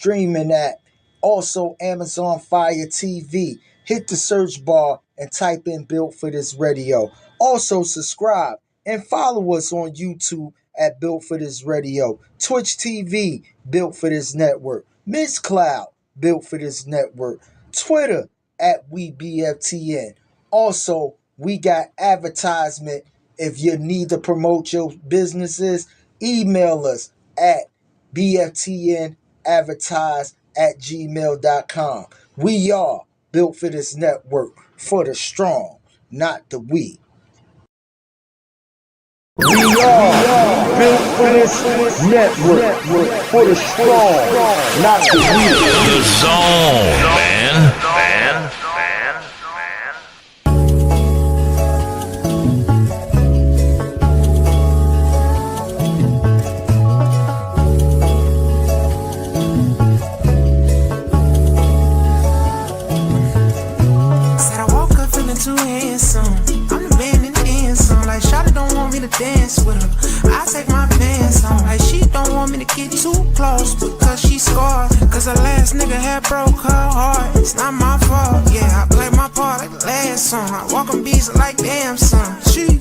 streaming app. Also, Amazon Fire TV. Hit the search bar and type in Built for This Radio. Also, subscribe and follow us on YouTube at Built for This Radio. Twitch TV, Built for This Network. Miss Cloud, Built for This Network. Twitter at WeBFTN. Also, we got advertisement. If you need to promote your businesses, email us at bftnadvertise@gmail.com. We are Built for This Network, for the strong, not the weak. We are Built for This Network, for the strong, not the weak. The zone, man. Too handsome, I'm the man in the end song. Like Shawty don't want me to dance with her, I take my pants on. Like she don't want me to get too close because she scarred. Cause her last nigga had broke her heart. It's not my fault, yeah, I play my part like the last song. I walk on beats like damn son. She,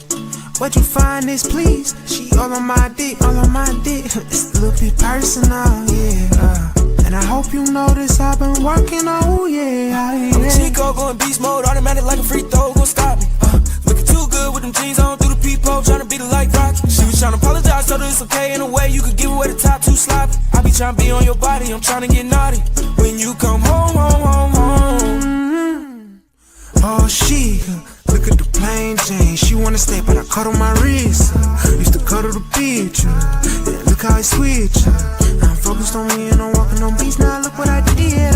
what you find this please? She all on my dick, all on my dick. It's a little bit personal, yeah. And I hope you notice I've been working, oh yeah. I'm a Chico going beast mode, automatic like a free throw, gon' stop me. Looking too good with them jeans on through the peephole, tryna beat it like Rocky. She was tryna apologize, told her it's okay in a way you could give away the top too sloppy. I be tryna be on your body, I'm tryna get naughty. When you come home, home. Oh she, look at the plain Jane. She wanna stay, but I cuddle my wrist. Used to cuddle the picture, yeah, look how I switch. I'm focused on me and I'm walking on beats. Now look what I did.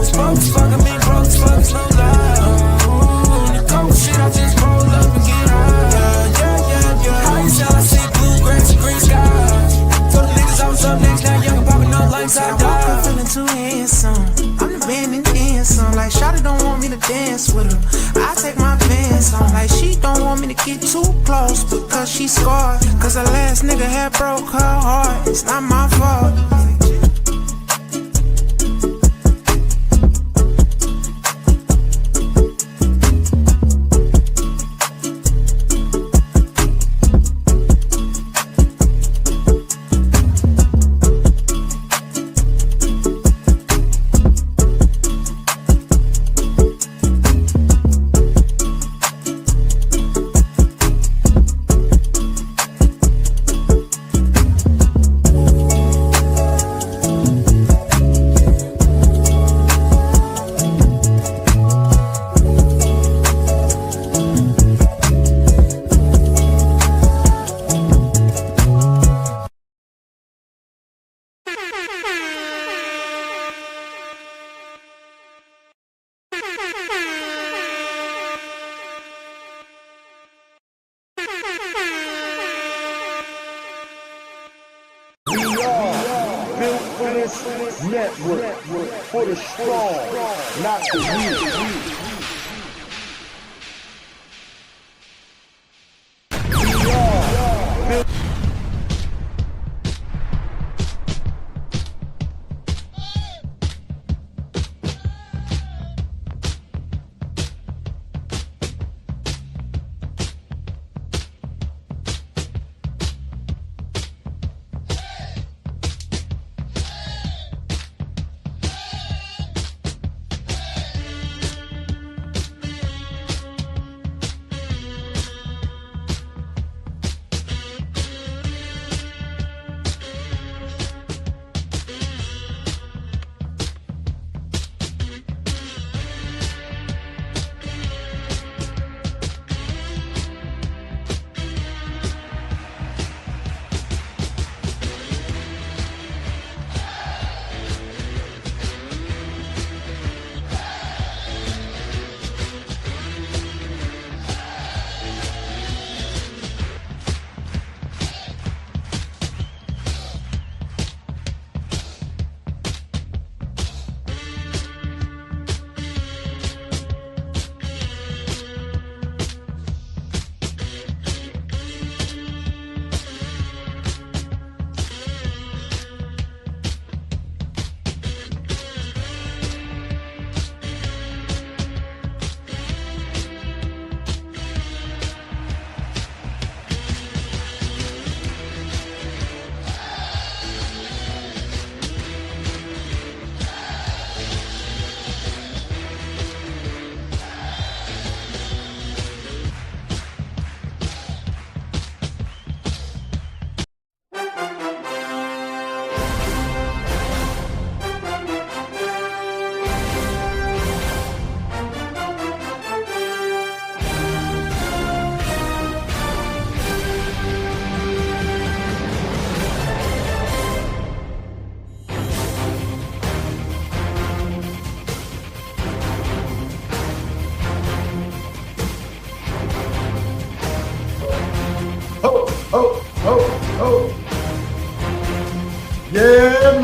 It's broke as fuck, I mean broke as fuck, it's no lie. The cold shit, I just roll up and get high. Yeah. How you tell I see blue, grass, and green skies? Told the niggas I was up next, now young and popping up like I died. I'm feeling too handsome, I'm the man in the end song. Like Shawty don't want me to dance with her, I take my pants on. Like she don't want me to get too close because she scarred. Cause her last nigga had broke her heart. It's not my fault. Network, for the strong, not the weak.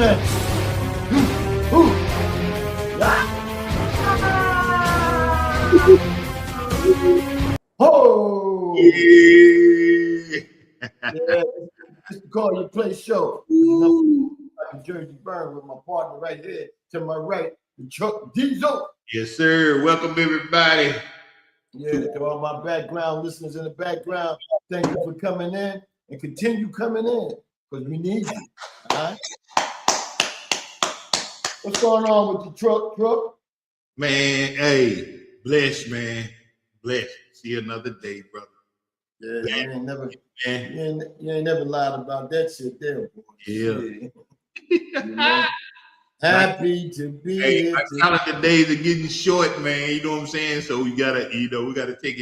man. Ooh. Oh! Yeah. Yeah, it's the Call Your Play show. Like Jersey Burn with my partner right here to my right, the Chuck Diesel. Yes, sir. Welcome, everybody. Yeah, to all my background listeners in the background, thank you for coming in and continue coming in because we need you. All right? What's going on with the truck? Man, hey, blessed, man. Blessed. See another day, brother. Yeah, Blessed, you ain't never, man. you ain't never lied about that shit there, boy. Yeah. You know? Happy to be here. My calendar days are getting short, man. You know what I'm saying? So we gotta, we gotta take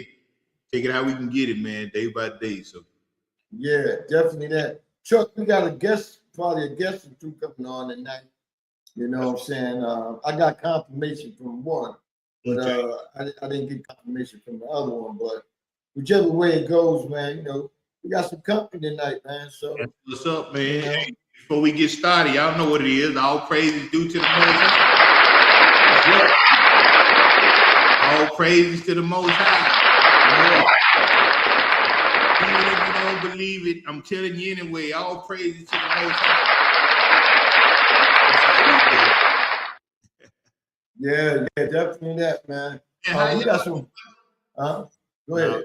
it how we can get it, man, day by day. So yeah, definitely that. Chuck, we got probably a guest or two coming on tonight. You know what I'm saying? I got confirmation from one, but I didn't get confirmation from the other one. But whichever way it goes, man, we got some company tonight, man. So what's up, man? Hey, before we get started, y'all know what it is. All praise is due to the Most High. All praises to the Most High. Even if you don't believe it, I'm telling you anyway. All praises to the Most High. Yeah, definitely that, man. We got some. Go ahead.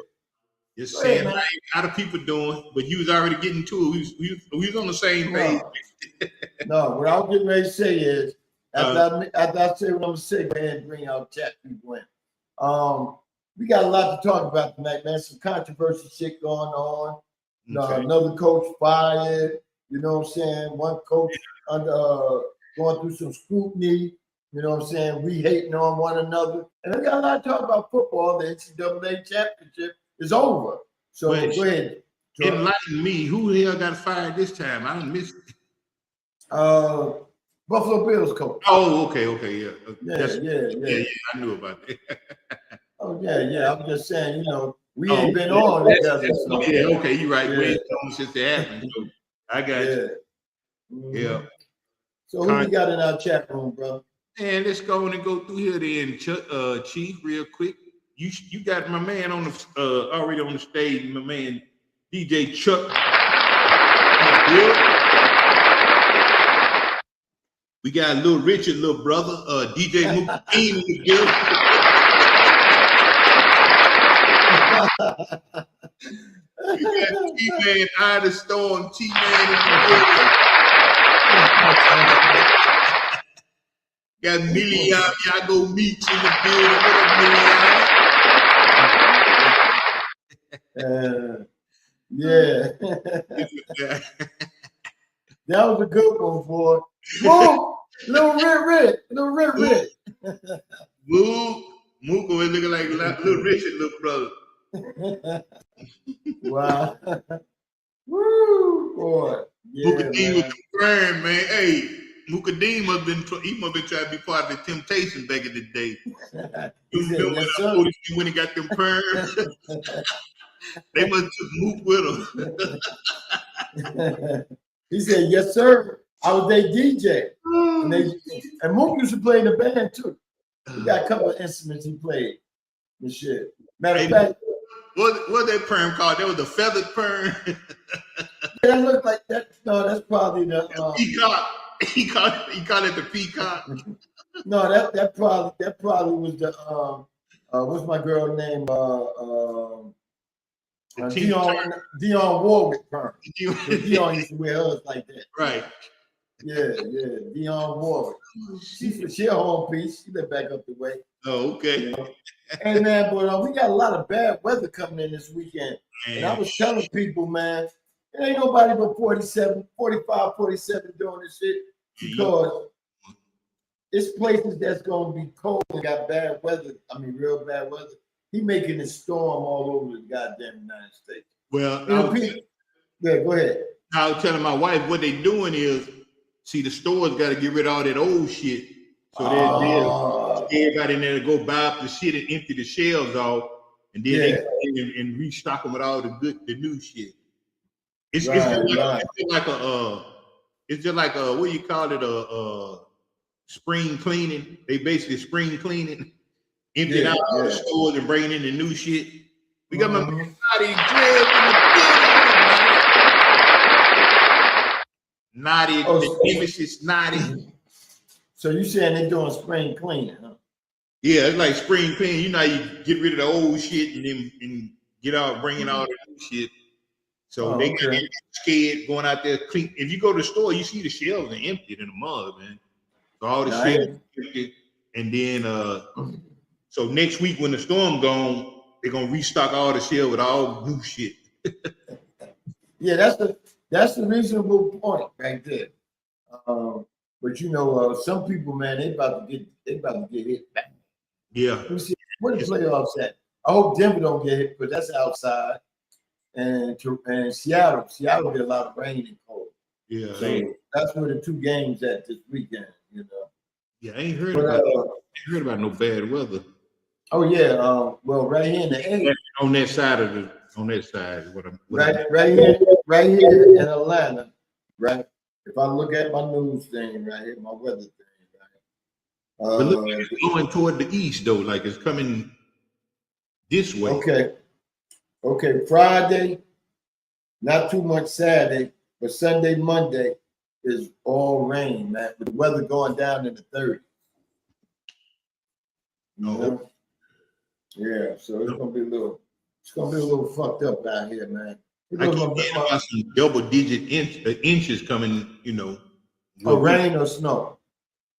Just saying, man. How the people doing? But you was already getting to it. We was on the same page. No, what I was getting ready to say is, after I say what I'm gonna say, go ahead and bring out chat people in. We got a lot to talk about tonight, man. Some controversial shit going on. Okay. Another coach fired. You know what I'm saying? One coach going through some scrutiny. You know what I'm saying? We hating on one another. And we got a lot to talk about football. The NCAA championship is over. So go ahead. Enlighten me. Who the hell got fired this time? I didn't miss it. Buffalo Bills coach. Oh, okay, yeah. Yeah. I knew about that. Oh, yeah. I'm just saying, we ain't been on together. So. Yeah, okay, you're right. We ain't on since it happened. So I got you. Mm-hmm. Yeah. So who we got in our chat room, bro? And let's go on and go through here then, Chief, real quick. You got my man on the already on the stage, my man DJ Chuck. We got Little Richard, little brother, DJ Mookie in the building. We got T-Man, Eye the Storm, T-Man in the building. Got Millie Yago Meats in the building. What up, Millie? Yeah. That was a good one, boy. Whoa! Little Red. Mook always looking like Little Richard, little brother. Wow. Woo, boy. Yeah, Mookadeem was confirmed, man. Hey, Mookadeem must have been trying to be part of the Temptation back in the day. You remember when he got them perms? They must have took Mook with him. He said, "Yes, sir. I was their DJ." And Mook used to play in the band too. He got a couple of instruments he played and shit. Matter of fact, what that perm called? That was the feathered perm. That looked like that. No, that's probably the peacock. He called it the peacock. No, that probably was the what's my girl name? Dionne Warwick perm. Dionne used to wear hers like that. Right. Yeah, Dionne Warwick. She a home piece. She live back up the way. Oh, okay. You know? Hey man, but we got a lot of bad weather coming in this weekend. Man. And I was telling people, man, there ain't nobody but 45, 47 doing this shit because it's places that's gonna be cold and got bad weather. I mean, real bad weather. He making it storm all over the goddamn United States. Well, yeah, go ahead. I was telling my wife what they doing is, see, the stores got to get rid of all that old shit. So everybody in there to go buy up the shit and empty the shelves off, and then they go in and restock them with all the new shit. It's like It's just like what do you call it? Spring cleaning. They basically spring cleaning, emptying out all the stores and bringing in the new shit. We got my man Naughty Dread in the building. Naughty, the nemesis Naughty. So you saying they doing spring cleaning, huh? Yeah, it's like spring cleaning. You know, you get rid of the old shit and get out, bringing all the new shit. So they got scared going out there clean. If you go to the store, you see the shelves are emptied in the mud, man. So all the shit empty. And then so next week when the storm gone, they're gonna restock all the shelves with all new shit. Yeah, that's the reasonable point right there. But you know, some people, man, they about to get hit back. Yeah. Where the playoffs at? I hope Denver don't get hit, but that's outside. And Seattle get a lot of rain and cold. Yeah. So that's where the two games at this weekend, you know. Yeah, I ain't heard about no bad weather. Oh yeah, well, right here in the A. On that side. Right here in Atlanta, right? If I look at my news thing right here, my weather thing, right? But look, it's going toward the east though, like it's coming this way. Okay. Friday, not too much Saturday, but Sunday, Monday is all rain, man. With the weather going down in the 30s. No. Yeah, so it's gonna be a little fucked up out here, man. I keep hearing about some double-digit inches coming, you know. Rain or snow?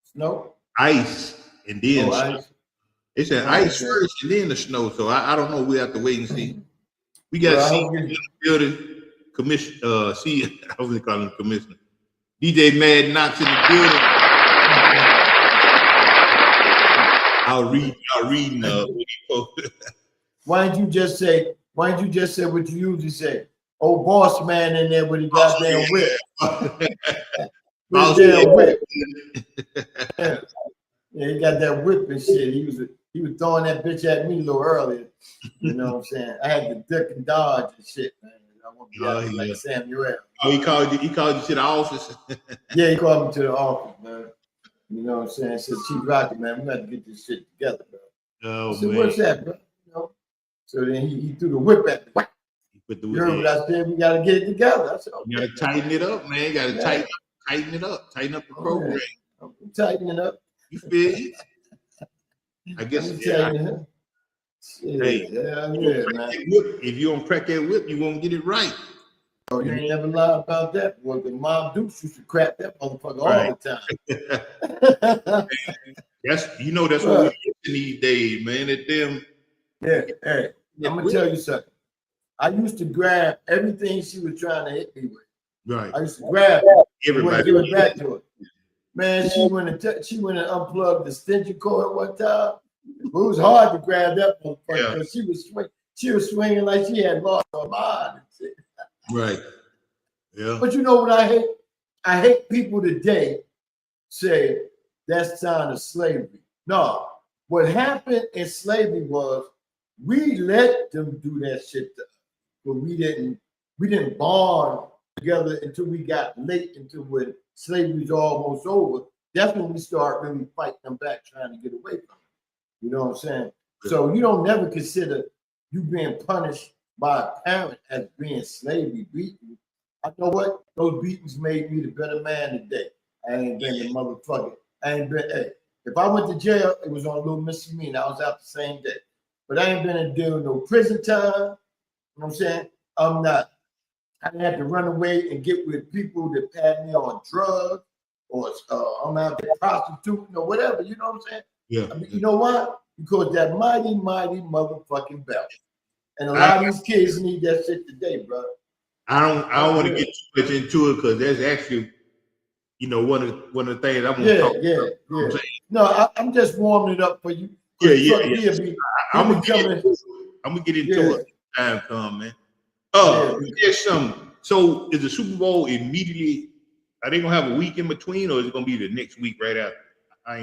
Snow? Ice, and then ice. It's an ice first, and then the snow. So I don't know. We have to wait and see. We got to see in the building. Commissioner, I was gonna call him commissioner. DJ Mad Knox in the building. I'll read what he posted. Why didn't you just say what you usually say? Old boss man in there with his goddamn whip. Damn whip. Yeah, he got that whip and shit. He was throwing that bitch at me a little earlier. You know what I'm saying? I had to duck and dodge and shit, man. I want to be like Samuel. Oh, he called you to the office? Yeah, he called me to the office, man. You know what I'm saying? I said, Chief Rocky, man, we got to get this shit together, bro. Oh, I said, man. what's that, bro? You know? So then he threw the whip at me. You heard what I said? We got to get it together. I said, okay. You got to tighten it up, man. You got to tighten it up. Tighten up the program. Man. I'm tightening it up. You feel it? I guess, Hey, man. If you don't crack that whip, you won't get it right. Oh, you ain't never lied about that. Well, the Mom Dukes used to crack that motherfucker all the time. That's what we're doing these days, man. At them. Yeah, hey, I'm gonna tell you something. I used to grab everything she was trying to hit me with. Right. I used to grab it. Everybody give it back to her. Man, she went and unplugged the extension cord one time. It was hard to grab that motherfucker because she was swinging like she had lost her mind. Right. Yeah. But you know what I hate? I hate people today say that's a sign of slavery. No, what happened in slavery was we let them do that shit to us, but we didn't bond together until we got late, until when slavery was almost over. That's when we start really fighting them back, trying to get away from it. You know what I'm saying? Yeah. So you don't never consider you being punished by a parent as being slavery beaten. I know what? Those beatings made me the better man today. I ain't been a motherfucker. Hey, if I went to jail, it was on a little misdemeanor. I was out the same day. But I ain't been in deal with no prison time. You know what I'm saying? I'm not. I didn't have to run away and get with people that had me on drugs, or I'm out there prostituting or whatever. You know what I'm saying? Yeah. I mean, you know why? Because that mighty, mighty motherfucking belt. And a lot of these kids need that shit today, bro. I don't want to get too much into it because that's actually, one of the things I'm gonna talk about. Yeah. No, I'm just warming it up for you. Yeah. I'm gonna get into it. Time come, man. There's some. So is the Super Bowl immediately? Are they gonna have a week in between, or is it gonna be the next week right after?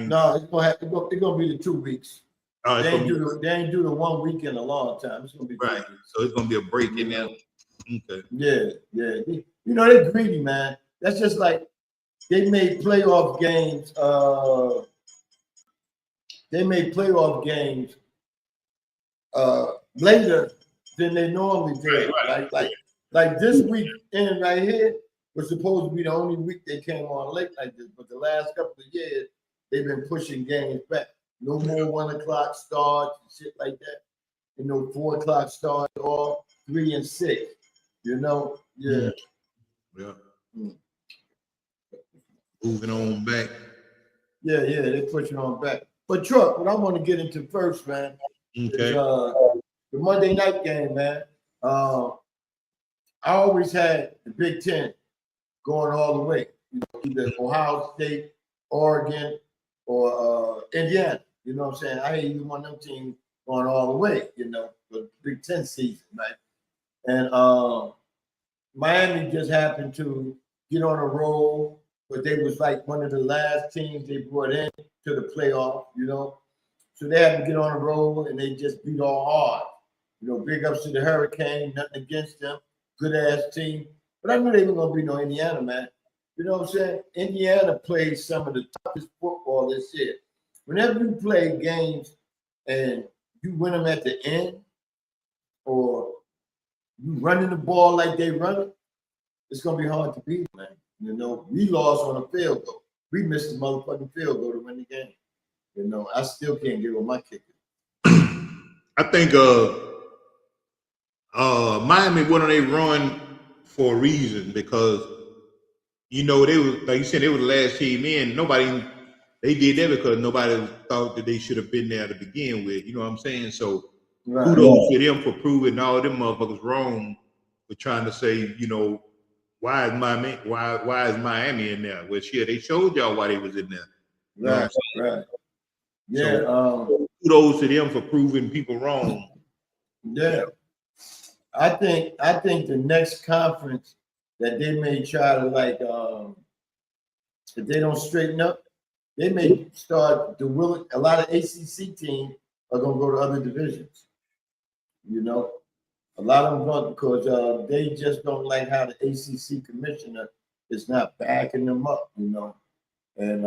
No, it's gonna be the 2 weeks. They ain't do the 1 week in a long time. It's gonna be right. So it's gonna be a break in there. Okay. Yeah. They're greedy, man. That's just like they made playoff games. They made playoff games later than they normally did. Like this weekend right here was supposed to be the only week they came on late like this, but the last couple of years they've been pushing games back. No more 1 o'clock starts and shit like that. You know, 4 o'clock starts, or 3 and 6. You know, yeah. Yeah. Moving on back. Yeah, they're pushing on back. But Truck, what I want to get into first, man, is the Monday night game, man. I always had the Big Ten going all the way. You know, either Ohio State, Oregon, or Indiana. You know what I'm saying? I had either one of them teams going all the way, you know, the Big Ten season, right? And Miami just happened to get on a roll, but they was like one of the last teams they brought in to the playoff, you know. So they had to get on a roll, and they just beat all hard. You know, big ups to the Hurricane, nothing against them, good-ass team. But I knew they were going to beat no Indiana, man. You know what I'm saying? Indiana plays some of the toughest football this year. Whenever you play games and you win them at the end, or you running the ball like they run it, it's going to be hard to beat, man. You know, we lost on a field goal. We missed the motherfucking field goal to win the game. You know, I still can't get with my kicker. I think Miami went on a run for a reason, because you know they were, like you said, they were the last team in. They did that because nobody thought that they should have been there to begin with. You know what I'm saying? So kudos to them for proving all them motherfuckers wrong for trying to say, you know, why is Miami in there? Well, shit, they showed y'all why they was in there. You know right. Yeah. So, kudos to them for proving people wrong. Yeah. I think the next conference that they may try to, like, if they don't straighten up, they may start a lot of ACC teams are gonna go to other divisions. You know, a lot of them going because they just don't like how the ACC commissioner is not backing them up. You know, and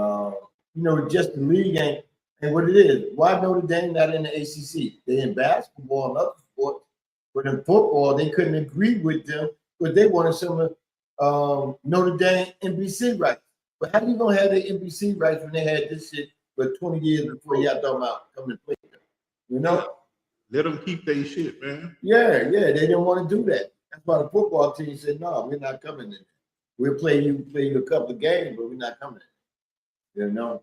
you know, just the league ain't what it is. Why Notre Dame not in the ACC? They in basketball and other sports, but in football they couldn't agree with them because they wanted some of Notre Dame NBC rights. But how you gonna have the NBC rights when they had this shit for 20 years before y'all talking about coming to play them? You know? Let them keep their shit, man. Yeah, they didn't want to do that. That's why the football team said, no, we're not coming in. We'll play you a couple of games, but we're not coming in. You know?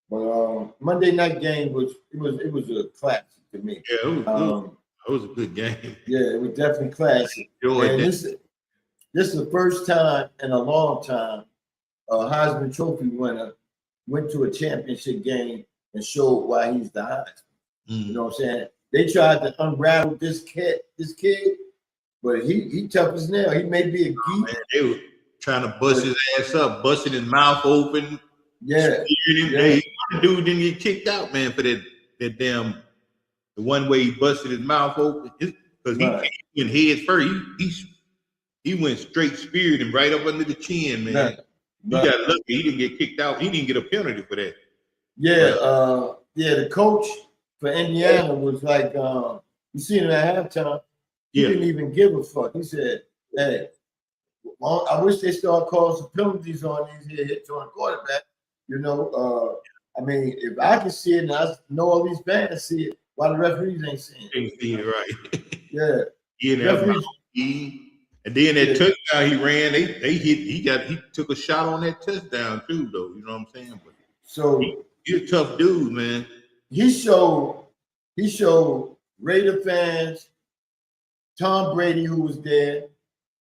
But Monday night game was a classic to me. Yeah, it was a good game. Yeah, it was definitely classic. And this is the first time in a long time a Heisman Trophy winner went to a championship game and showed why he's the Heisman. You know what I'm saying? They tried to unravel this kid, but he tough as nail. He may be a geek. Man, they were trying to bust his ass up, busting his mouth open. Yeah. The dude didn't get kicked out, man, for that damn the one way he busted his mouth open. Because he went head first. He went straight speared him right up under the chin, man. He got lucky. He didn't get kicked out. He didn't get a penalty for that. Yeah, the coach for Indiana was like, you seen him at halftime. He didn't even give a fuck. He said, hey, I wish they start calling some penalties on these here hits on the quarterback. You know, I mean, if I can see it and I know all these fans see it, why the referees ain't seeing it? Ain't seeing it right. Yeah. And then that touchdown he ran, he took a shot on that touchdown too, though. You know what I'm saying? But so he's a tough dude, man. He showed Raider fans, Tom Brady, who was there,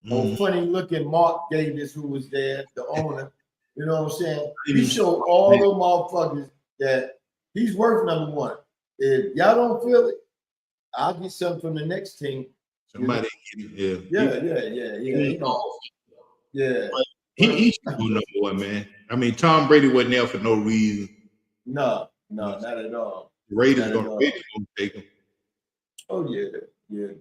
funny looking Mark Davis, who was there, the owner. You know what I'm saying? He showed all the motherfuckers that he's worth number one. If y'all don't feel it, I'll get something from the next team. Somebody, Yeah. He should go number one, man. I mean, Tom Brady wasn't there for no reason. No, not at all. The Raiders gonna take him. Oh yeah,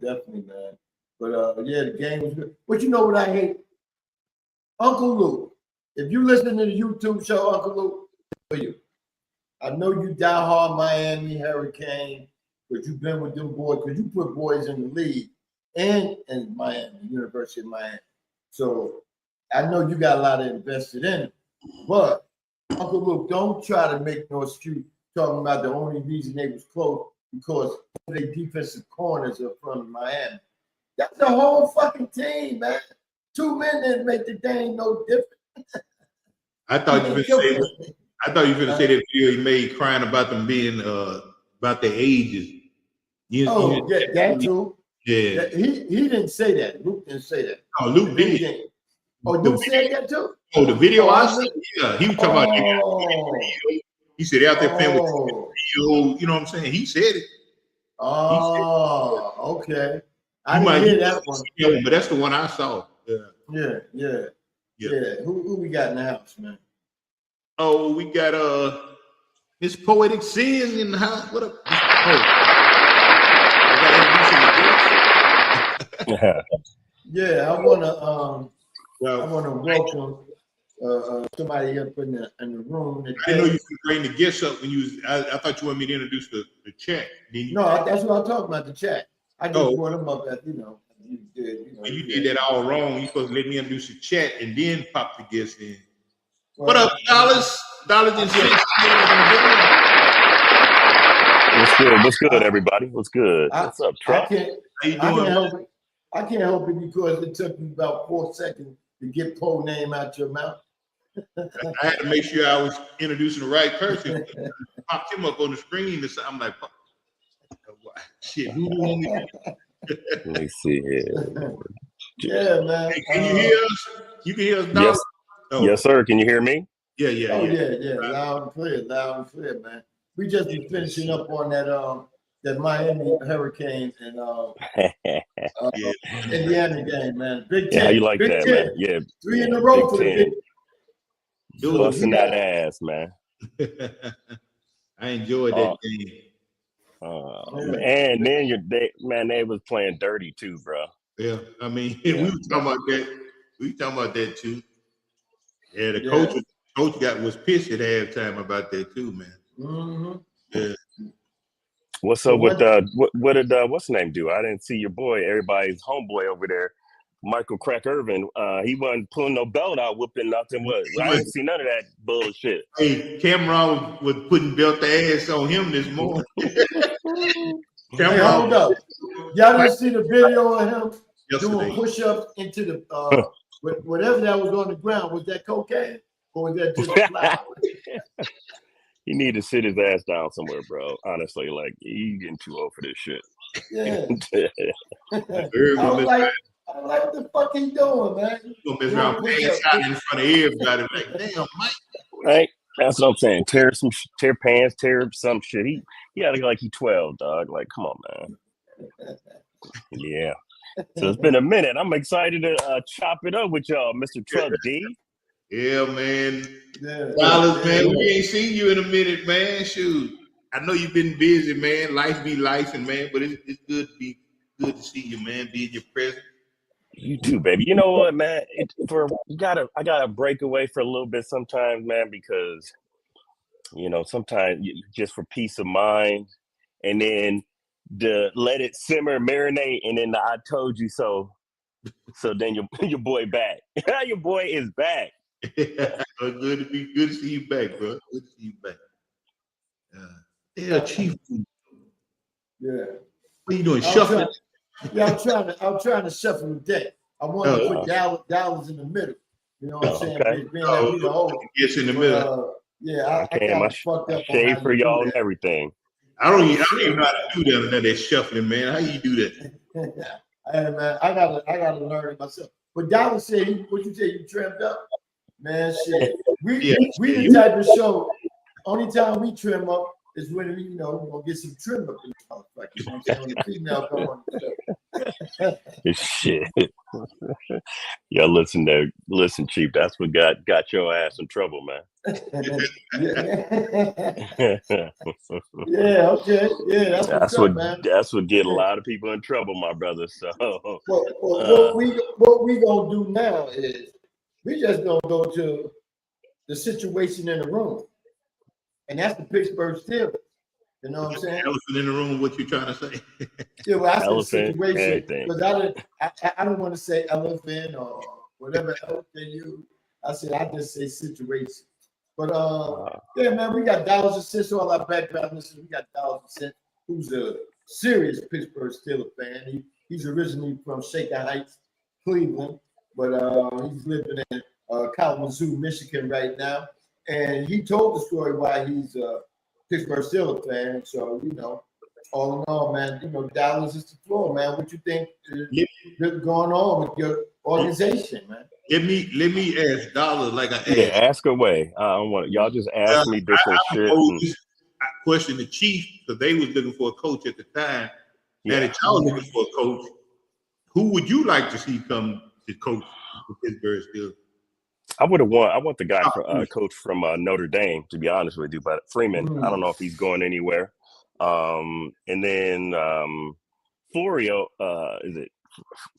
definitely, man. But the game was good. But you know what I hate? Uncle Luke. if you listen to the YouTube show, Uncle Luke, for you. I know you diehard Miami Hurricane, but you've been with them boys because you put boys in the league and in Miami, University of Miami. So I know you got a lot of invested in it. But Uncle Luke, don't try to make no excuse talking about the only reason they was close because their defensive corners are from Miami. That's the whole fucking team, man. 2 men didn't make the game no different. I thought you were going to say that video he made crying about them being about their ages. That too. Yeah. He didn't say that. Luke didn't say that. Oh, Luke did. Oh, Luke said that too? Oh, the video I saw, yeah. He was talking about he said out there playing with you know what I'm saying? He said it. Okay. I didn't hear that one. Yeah, but that's the one I saw. Yeah. Who we got in the house, man? Oh, we got Miss Poetic Sin in the house. What up? Yeah, I wanna welcome somebody up in the room. I know you could bring the guests up when you was. I thought you wanted me to introduce the chat. No, that's what I'm talking about. The chat. I just brought them up as you did. You did that all wrong. You supposed to let me introduce the chat and then pop the guests in. What up, Dollars and Cents? What's good, everybody? What's good? What's up, Trump? I can't help it because it took me about 4 seconds to get Poe's name out your mouth. I had to make sure I was introducing the right person. Popped him up on the screen. I'm like, shit, who do you want me to? Let me see here. Yeah, man. Hey, can you hear us? You can hear us, Dollars? Yes. Oh. Yes, sir. Can you hear me? Yeah. Loud and clear, man. We just be finishing up on that Miami Hurricanes and Indiana game, man. Big 10. How you like that, 10. man? Yeah. 3 in a row for the Big 10. Busting that ass, man. I enjoyed that game. And then they was playing dirty too, bro. Yeah, I mean, we were talking about that. We were talking about that too. Yeah, the coach was pissed at halftime about that too, man. Mm-hmm. Yeah. What's up with what did what's the name do? I didn't see your boy, everybody's homeboy over there, Michael Crack Irvin. He wasn't pulling no belt out, whooping nothing. I didn't see none of that bullshit. Hey, Cameron was putting belt the ass on him this morning. Hey, hold up. Y'all didn't see the video of him doing push-ups into the whatever that was on the ground. Was that cocaine or was that just flour? He need to sit his ass down somewhere, bro. Honestly, like he getting too old for this shit. Yeah. I was like, what the fuck he doing, man? You gonna mess around pants out in front of everybody? Like, damn, Mike. Right? That's what I'm saying. Tear pants, tear some shit. He had to like he 12, dog. Like, come on, man. Yeah. So it's been a minute. I'm excited to chop it up with y'all, Mr. Truck D. Yeah, man. Dollars, man. We ain't seen you in a minute, man. Shoot. I know you've been busy, man. Life be lifing, man. But it's good to see you, man. Be in your presence. You too, baby. You know what, man? I gotta break away for a little bit sometimes, man, because sometimes just for peace of mind, and then to let it simmer, marinate, and then I told you so. So then your boy back. Your boy is back. Good to see you back, bro. Good to see you back. Chief. Yeah. What are you doing? Shuffling? I'm trying to shuffle the deck. I want to put Dallas in the middle. You know what I'm saying? Okay. Yes, in the middle. I got fucked up. Shade for y'all and everything. I don't even know how to do that shuffling, man. How you do that? Hey, man, I gotta learn it myself. But Dallas said, what you say? You trimmed up, man. Shit, we the type of show. Only time we trim up is when we're gonna get some trim up in the house, like when the female come on the show. Shit. Y'all listen, Chief. That's what got your ass in trouble, man. Yeah, okay. Yeah, that's what man. That's what get a lot of people in trouble, my brother. So what we gonna do now is we just gonna go to the situation in the room, and that's the Pittsburgh Steelers. You know what I'm saying? Elephant in the room. What you trying to say? Yeah, well, I said Elephant, situation everything. because I don't want to say elephant or whatever else they use. I just say situation. But yeah, man, we got Dollars and Cents, all our background listeners. We got Dollars and Cents, who's a serious Pittsburgh Steelers fan. He's originally from Shaker Heights, Cleveland, but he's living in Kalamazoo, Michigan right now. And he told the story why he's a Pittsburgh Steelers fan. So, you know, all in all, man, you know, Dollars is the floor, man. What you think is going on with your organization, man? Let me ask Dollar like I asked. Yeah, ask away. I don't want y'all just ask me different shit. I questioned the Chief because they was looking for a coach at the time. Yeah. And if y'all looking for a coach, who would you like to see come to coach the Pittsburgh Steelers? I want the guy coach from Notre Dame, to be honest with you, but Freeman, I don't know if he's going anywhere. And then Florio, is it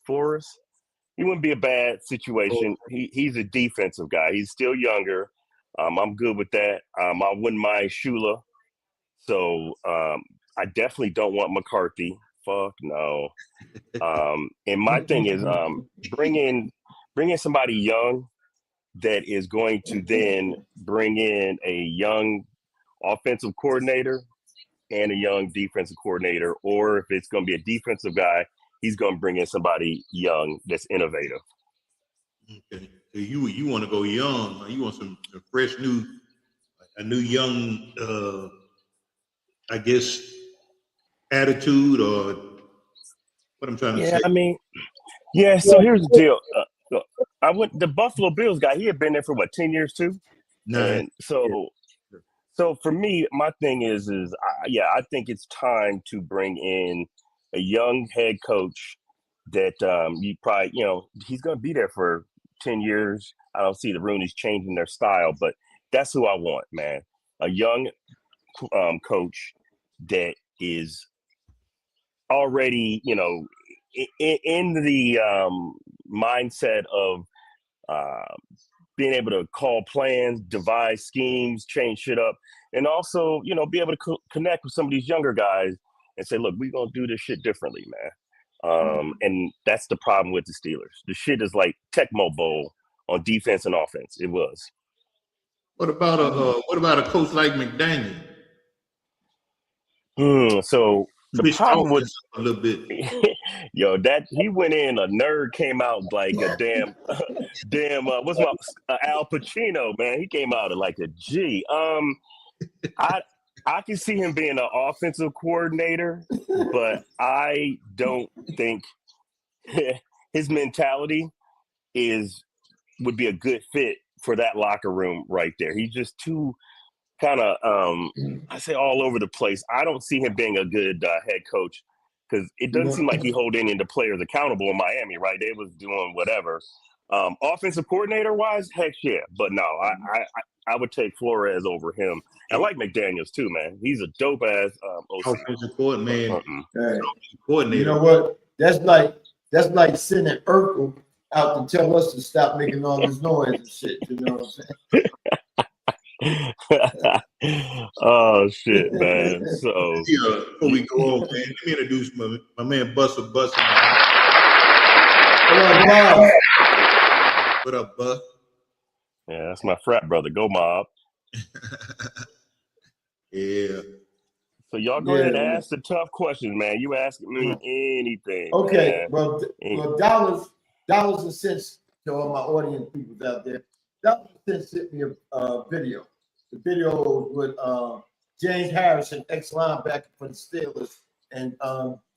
Forrest? He wouldn't be a bad situation. He's a defensive guy. He's still younger. I'm good with that. I wouldn't mind Shula. So I definitely don't want McCarthy. Fuck no. And my thing is bring in somebody young that is going to then bring in a young offensive coordinator and a young defensive coordinator. Or if it's going to be a defensive guy, he's going to bring in somebody young that's innovative. Okay. So you want to go young. You want some fresh a new young, I guess, attitude or what I'm trying to say. Yeah, I mean, yeah, so here's the deal. The Buffalo Bills guy, he had been there for 10 years too? Nice. And so for me, my thing is I think it's time to bring in a young head coach that you probably, he's going to be there for 10 years. I don't see the Rooney's changing their style, but that's who I want, man. A young coach that is already, in the mindset of being able to call plans, devise schemes, change shit up, and also, be able to connect with some of these younger guys and say, look, we're going to do this shit differently, man. And that's the problem with the Steelers. The shit is like Tecmo Bowl on defense and offense. It was. What about a coach like McDaniel? So the problem with a little bit. that he went in, a nerd came out like a damn what's my Al Pacino, man. He came out like a G. I can see him being an offensive coordinator, but I don't think his mentality would be a good fit for that locker room right there. He's just too kind of, I say all over the place. I don't see him being a good head coach because it doesn't seem like he hold any of the players accountable in Miami, right? They was doing whatever. Offensive coordinator wise, heck yeah. But no, I would take Flores over him. I like McDaniels too, man. He's a dope ass OC. Offensive coordinator. You know what? That's like sending Urkel out to tell us to stop making all this noise and shit. You know what I'm saying? Oh shit, man. So before we go on, man, let me introduce my man Buster. What up, Bob? What up, Bus? Yeah, that's my frat brother. Go Mob. Yeah. So y'all go ahead and ask the tough questions, man. You asking me anything. Okay. Man. Well, dollars and cents to all my audience people out there. Dollars and cents sent me a video. The video with James Harrison, ex-linebacker for the Steelers, and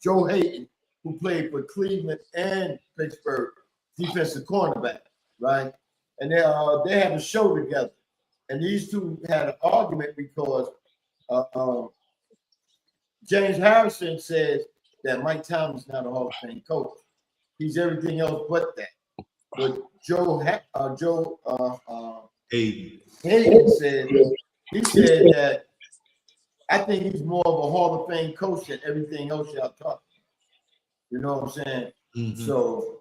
Joe Hayden, who played for Cleveland and Pittsburgh, defensive cornerback, right? And they had a show together. And these two had an argument because James Harrison says that Mike Tomlin's not a Hall of Fame coach. He's everything else but that. But Joe Hayden said that I think he's more of a Hall of Fame coach than everything else y'all talk. You know what I'm saying? Mm-hmm. So,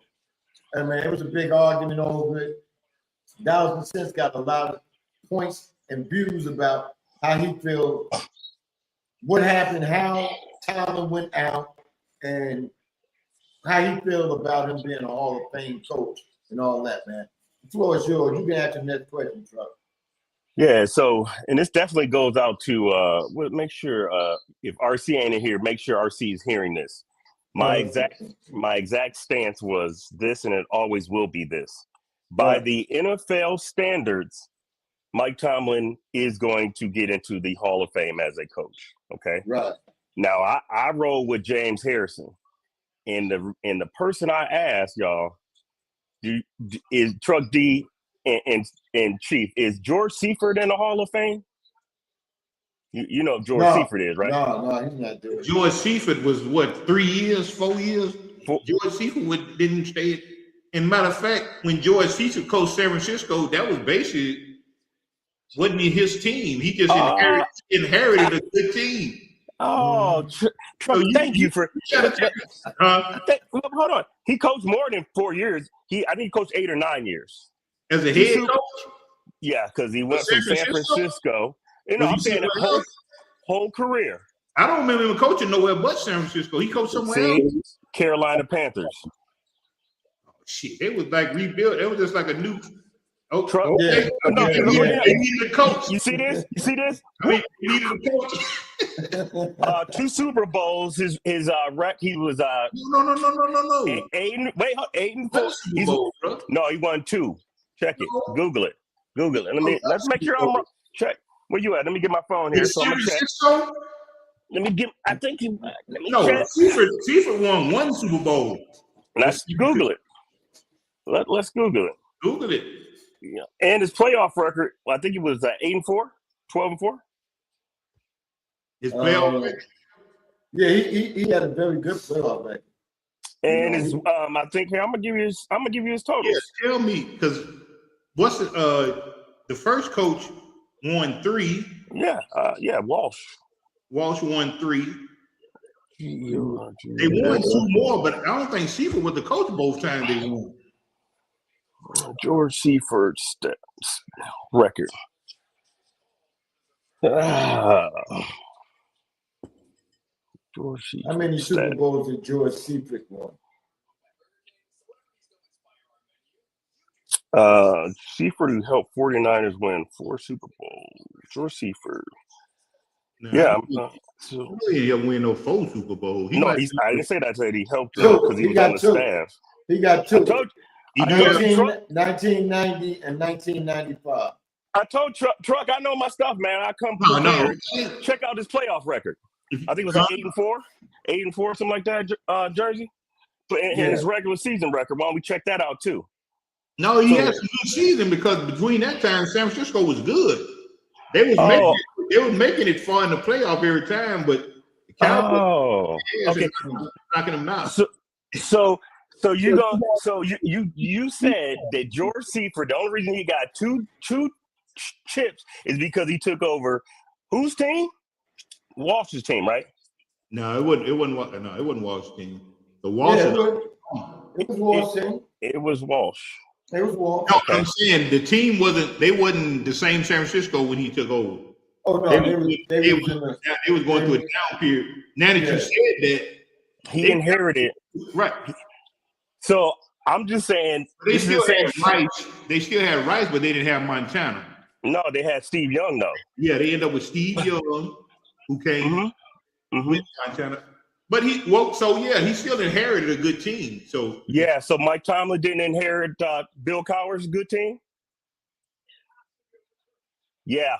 I mean, it was a big argument over it. Dollars and Cents got a lot of points and views about how he feels, what happened, how Tomlin went out, and how he feels about him being a Hall of Fame coach and all that, man. The floor is yours. You can ask the next question, Chuck. Yeah, so and this definitely goes out to make sure if RC ain't in here, make sure RC is hearing this. My exact stance was this, and it always will be this. By the NFL standards, Mike Tomlin is going to get into the Hall of Fame as a coach. Okay. Right. Now I roll with James Harrison, and the person I asked y'all is Truck D and Chief. Is George Seifert in the Hall of Fame? You know George Seifert is, right? No, he's not doing it. George Seifert was what, 3 years, 4 years? George Seifert didn't stay. And matter of fact, when George Seifert coached San Francisco, that was basically wasn't his team. He just inherited a good team. Oh, Truck, thank you for. Hold on. He coached more than 4 years. I think he coached 8 or 9 years as a head coach. Yeah, because he went from San Francisco. You know, I'm saying whole career. I don't remember him coaching nowhere but San Francisco. He coached somewhere else. Carolina Panthers. Oh, shit, they was like rebuilt. It was just like a new. Oh, Truck. They needed a coach. You see this? I mean, he needed a coach. 2 Super Bowls. His rec. He was No. 8 and 4. No, he won 2. Check it. Google it. Let's make sure I'm check. Where you at? Let me get my phone here. So I'm gonna check. Let me get. I think he. Let me check. Seifert won 1 Super Bowl. Let's Google it. Let's Google it. Google it. Yeah. And his playoff record, I think it was 8 and 4, 12 and 4. His playoff record. Yeah, he had a very good playoff record. And his I think here I'm gonna give you his totals. Yeah, tell me, because what's the first coach won 3. Yeah, Walsh. Walsh won 3. They won 2 more, but I don't think Seifert was the coach both times they won. George Seifert's record. George Seifert. How many Super Bowls did George Seifert won? Seifert, who helped 49ers win 4 Super Bowls. George Seifert. He didn't win no 4 Super Bowls. I didn't say that. I said he helped because he was on the staff. He got 2. 1990 and 1995. I told Truck, I know my stuff, man. I come prepared. Check out his playoff record. I think it was 8 and 4, something like that. Jersey, and his regular season record. Why don't we check that out too? No, he had some good season because between that time, San Francisco was good. They was making it far in the playoff every time, but the Cowboys knocking them out. So you said that George Seifert, the only reason he got two chips is because he took over whose team? Walsh's team, right? No, it wasn't Walsh's team. It was Walsh's team. It was Walsh. It was Walsh. No, I'm saying the team wasn't the same San Francisco when he took over. Oh no, they was going through a down period. Now that you said that, he inherited right. So I'm just saying they still had Rice. They still had Rice, but they didn't have Montana. No, they had Steve Young though. Yeah, they ended up with Steve Young, who came with Montana. But he still inherited a good team. So so Mike Tomlin didn't inherit Bill Cowher's good team. Yeah,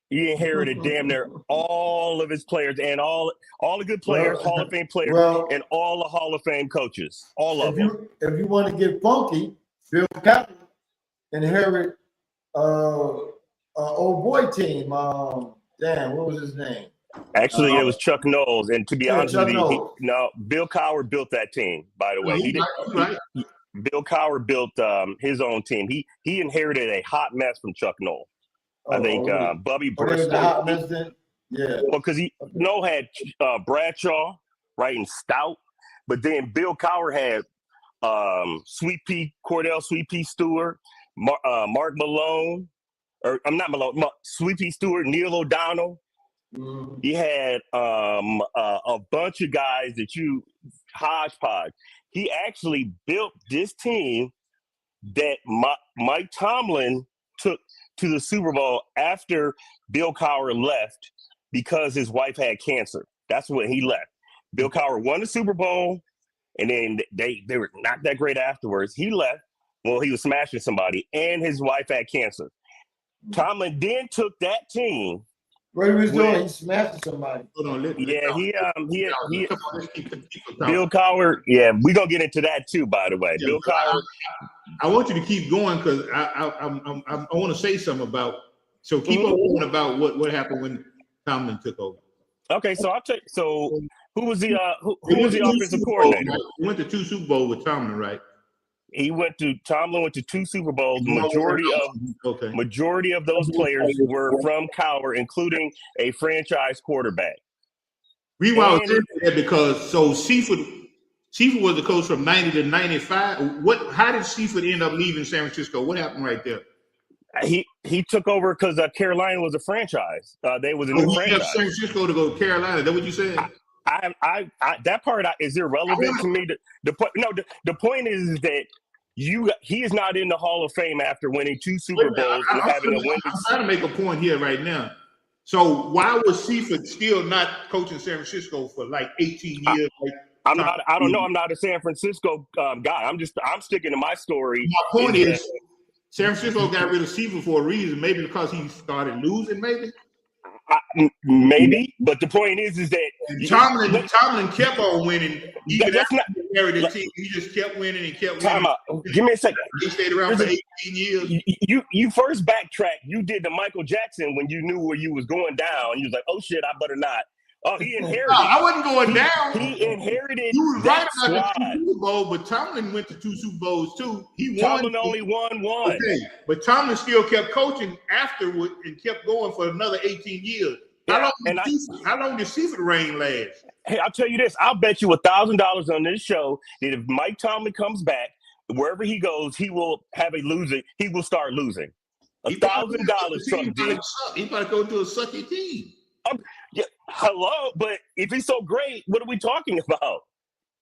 he inherited damn near all of his players and all the good players, Hall of Fame players, and all the Hall of Fame coaches, all of them. If you want to get funky, Bill Cowher inherited old boy team. What was his name? Actually, it was Chuck Knowles, and to be honest with you, Bill Cowher built that team. By the way, Bill Cowher built his own team. He inherited a hot mess from Chuck Knowles. I think Bubby Bristol. Yeah. Well, because Knowles had Bradshaw, right, and Stout, but then Bill Cowher had Sweet Pea Stewart, Mark Malone, or I'm not Malone, Sweepy Stewart, Neil O'Donnell. Mhm. He had a bunch of guys hodgepodge. He actually built this team that Mike Tomlin took to the Super Bowl after Bill Cowher left because his wife had cancer. That's when he left. Bill Cowher won the Super Bowl, and then they were not that great afterwards. He left. Well, he was smashing somebody, and his wife had cancer. Tomlin then took that team. What he was doing, he smashed somebody. Hold on, Bill Cowher. Yeah, we're gonna get into that too. By the way, Bill Cowher. I want you to keep going because I want to say something about. So keep on going about what happened when Tomlin took over. Okay, so I'll take. So who was the offensive coordinator? He went to 2 Super Bowls with Tomlin, right? Tomlin went to 2 Super Bowls. Majority of those players were from Cowher, including a franchise quarterback. Rewind there because Seifert was the coach from 90 to 95. How did Seifert end up leaving San Francisco? What happened right there? He took over because Carolina was a franchise. They was a new franchise. He left San Francisco to go to Carolina. Is that what you said? I that part is irrelevant to me. The point is that he is not in the Hall of Fame after winning 2 Super Bowls and having a winning. I'm trying to make a point here right now. So why was Seifert still not coaching San Francisco for like 18 years? I don't know. I'm not a San Francisco guy. I'm sticking to my story. My point is San Francisco got rid of Seifert for a reason. Maybe because he started losing. Maybe, but the point is that Tomlin kept on winning. Even after he inherited the team, he just kept winning and kept winning. Time out. Give me a second. He stayed around for 18 years. You first backtrack. You did the Michael Jackson when you knew where you was going down. You was like, oh shit, I better not. Oh, he inherited. No, I wasn't going down. He inherited. You were right about the 2 Super Bowls, but Tomlin went to 2 Super Bowls too. Tomlin only won 1. Okay, but Tomlin still kept coaching afterward and kept going for another 18 years. Yeah, How long did Seifert reign last? Hey, I'll tell you this. I'll bet you $1,000 on this show that if Mike Tomlin comes back, wherever he goes, he will have a losing. He will start losing. $1,000 truck deal. He probably go to a sucky team. Yeah, hello, but if he's so great, what are we talking about?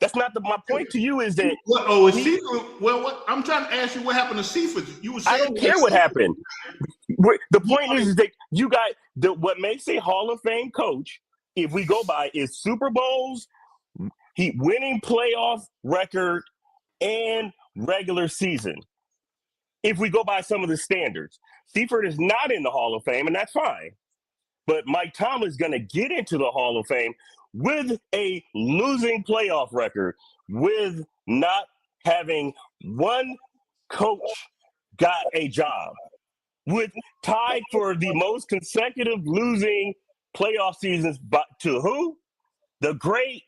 That's not my point to you. Is that Seifert? Well, I'm trying to ask you what happened to Seifert. You were saying I don't care what happened. The point is that you got what makes a Hall of Fame coach, if we go by, is Super Bowls, he winning playoff record, and regular season. If we go by some of the standards, Seifert is not in the Hall of Fame, and that's fine. But Mike Tomlin is going to get into the Hall of Fame with a losing playoff record, with not having one coach got a job, with tied for the most consecutive losing playoff seasons to who? The great,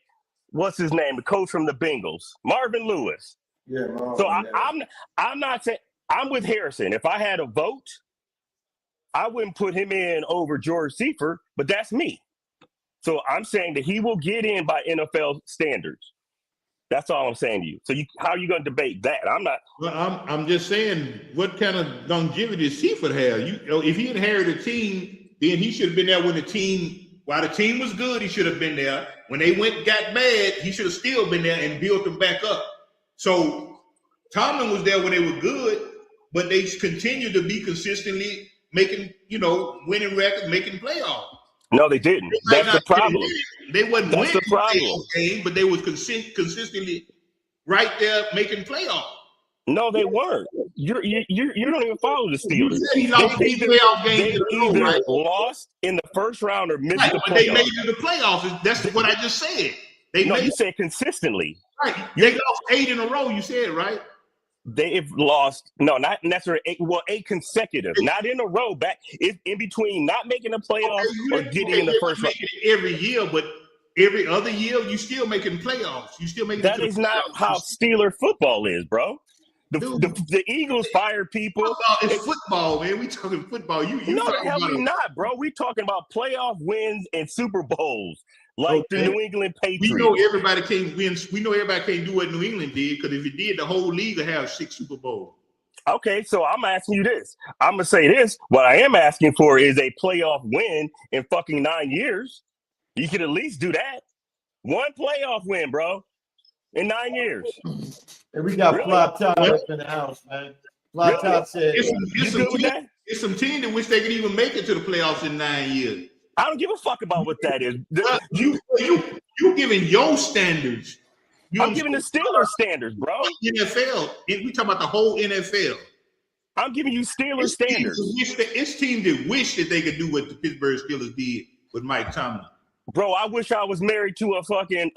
what's his name? The coach from the Bengals, Marvin Lewis. Yeah. Marvin, so I'm not saying I'm with Harrison. If I had a vote, I wouldn't put him in over George Seifert, but that's me. So I'm saying that he will get in by NFL standards. That's all I'm saying to you. So how are you going to debate that? I'm not. Well, I'm just saying, what kind of longevity does Seifert have? If he inherited a team, then he should have been there while the team was good. He should have been there. When they got bad, he should have still been there and built them back up. So Tomlin was there when they were good, but they continued to be consistently making, winning records, making playoffs. No, they didn't. That's the problem. They wasn't winning the problem. Game, but they was consistently right there making playoffs. No, they weren't. You don't even follow the Steelers. He lost playoff games. They either lost in the first round or missed the playoffs. They made it to the playoffs. That's what I just said. You said consistently. Right. They lost 8 in a row. You said, right? They've lost, not necessarily 8 consecutive, not in a row, back in between not making the playoffs or getting in the first round. Every year, but every other year, you still making playoffs. You still making that is not how Steeler football is, bro. The Eagles fire people. It's football, man. We talking football. No, the hell we not, bro. We talking about playoff wins and Super Bowls. Like the New England Patriots. We know everybody can't win. We know everybody can't do what New England did, because if it did, the whole league would have 6 Super Bowls. Okay, so I'm asking you this. I'm gonna say this. What I am asking for is a playoff win in fucking 9 years. You could at least do that. One playoff win, bro, in 9 years. And we got Really? Fly Todd up in the house, man. Fly Really? Todd said, You good with that? It's some teams that wish they could even make it to the playoffs in 9 years. I don't give a fuck about what that is. You giving your standards. I'm giving the Steelers standards, bro. NFL. We talking about the whole NFL. I'm giving you Steelers standards. It's teams that wish that they could do what the Pittsburgh Steelers did with Mike Tomlin. Bro, I wish I was married to a fucking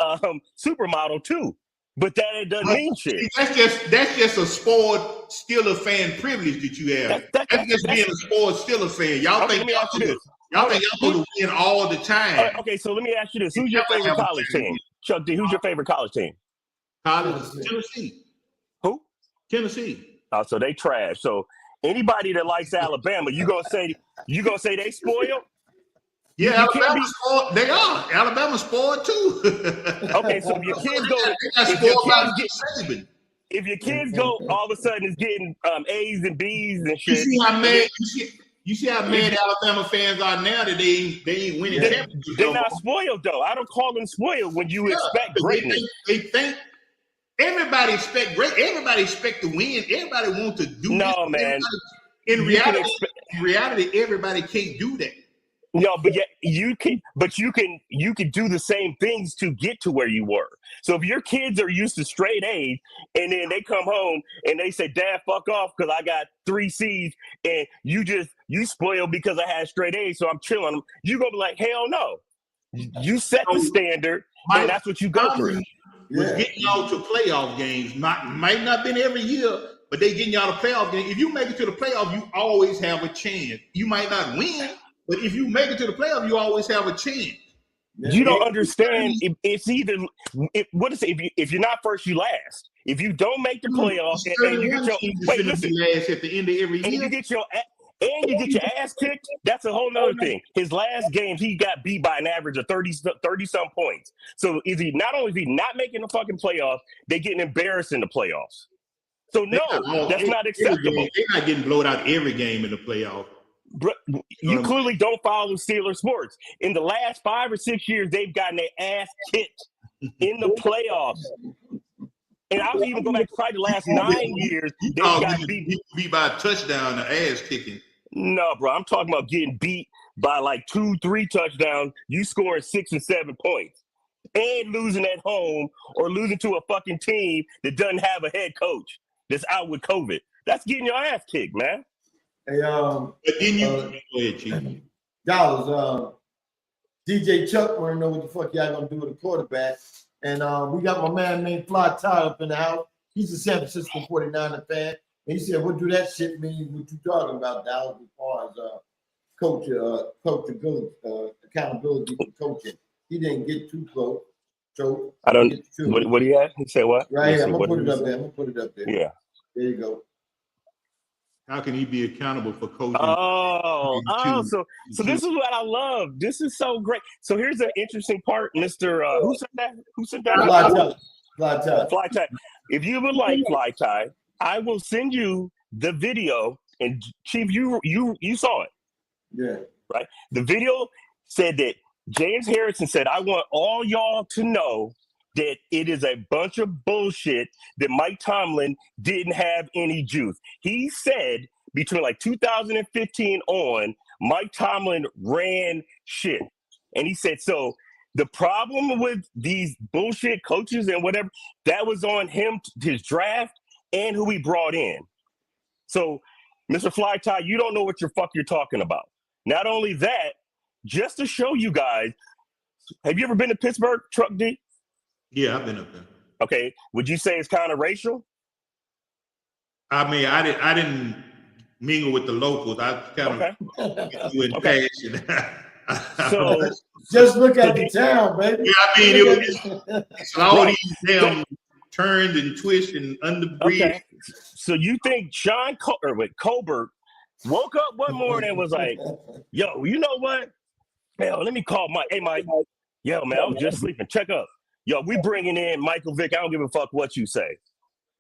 supermodel too. But that doesn't mean shit. That's just a spoiled Steelers fan privilege that you have. That's just being a spoiled Steelers fan. Y'all think y'all supposed to win all the time. Okay, so let me ask you this. Who's your favorite college team? Chuck D, who's your favorite college team? Tennessee. Who? Tennessee. Oh, so they trash. So anybody that likes Alabama, you gonna say they spoiled? Yeah, Alabama spoiled. They are. Alabama spoiled too. Okay, so if your kids go, if your kids go, all of a sudden it's getting A's and B's and shit. You see how mad Alabama fans are now that they ain't winning championships. They're not spoiled though. I don't call them spoiled when you expect greatness. They think everybody expect great. Everybody expect to win. Everybody wants to do. No, this. Man. In reality, everybody can't do that. No, but yet you can do the same things to get to where you were. So if your kids are used to straight A's and then they come home and they say, "Dad, fuck off because I got 3 C's," and you spoiled because I had straight A's, so I'm chilling them. You gonna be like, hell no. You set the standard, and that's what you go through. Was getting y'all to playoff games. Might not been every year, but they getting y'all to playoff games. If you make it to the playoff, you always have a chance. You might not win. But if you make it to the playoff, you always have a chance. You don't understand. It's either if you're not first, you last. If you don't make the playoffs, and you get last at the end of every year, and you get your ass kicked, that's a whole nother thing. His last game, he got beat by an average of 30-some points. So not only is he not making the fucking playoffs, they're getting embarrassed in the playoffs. So no, that's not acceptable. They're not getting blowed out every game in the playoffs. Bro, you clearly don't follow Steelers sports. In the last 5 or 6 years, they've gotten their ass kicked in the playoffs. And I'll even go back to probably the last 9 years. They got beat by a touchdown, the ass kicking. No, bro, I'm talking about getting beat by like 2-3 touchdowns. You scoring 6 and 7 points and losing at home or losing to a fucking team that doesn't have a head coach that's out with COVID. That's getting your ass kicked, man. Hey, but then you go ahead, Chief. Dollars, DJ Chuck want to know what the fuck y'all gonna do with the quarterback. And we got my man named Fly Todd up in the house. He's a San Francisco 49er fan. And he said, what do that shit mean? What you talking about, Dallas, as far as accountability for coaching? He didn't get too close. So I don't what do you have? He said what? Right here, I'm gonna put it up there. Yeah. There you go. How can he be accountable for coaching? So this is what I love. This is so great. So here's an interesting part, Mr. Who said that? Fly Tie. If you would like Fly Tie, I will send you the video. And Chief, you saw it. Yeah. Right. The video said that James Harrison said, "I want all y'all to know that it is a bunch of bullshit that Mike Tomlin didn't have any juice." He said between like 2015 on, Mike Tomlin ran shit. And he said, so the problem with these bullshit coaches and whatever, that was on him, his draft, and who he brought in. So, Mr. Fly Tie, you don't know what you're talking about. Not only that, just to show you guys, have you ever been to Pittsburgh, Truck D? Yeah, I've been up there. Okay. Would you say it's kind of racial? I mean, I didn't mingle with the locals. I kind of went past. So just look at the town, baby. Yeah, I mean, it was all these damn turns and twists and underbreed. Okay. So you think Sean Colbert woke up one morning and was like, yo, you know what? Hell, let me call Mike. Hey, Mike. Yo, man, I was just sleeping. Check up. Yo, we bringing in Michael Vick. I don't give a fuck what you say.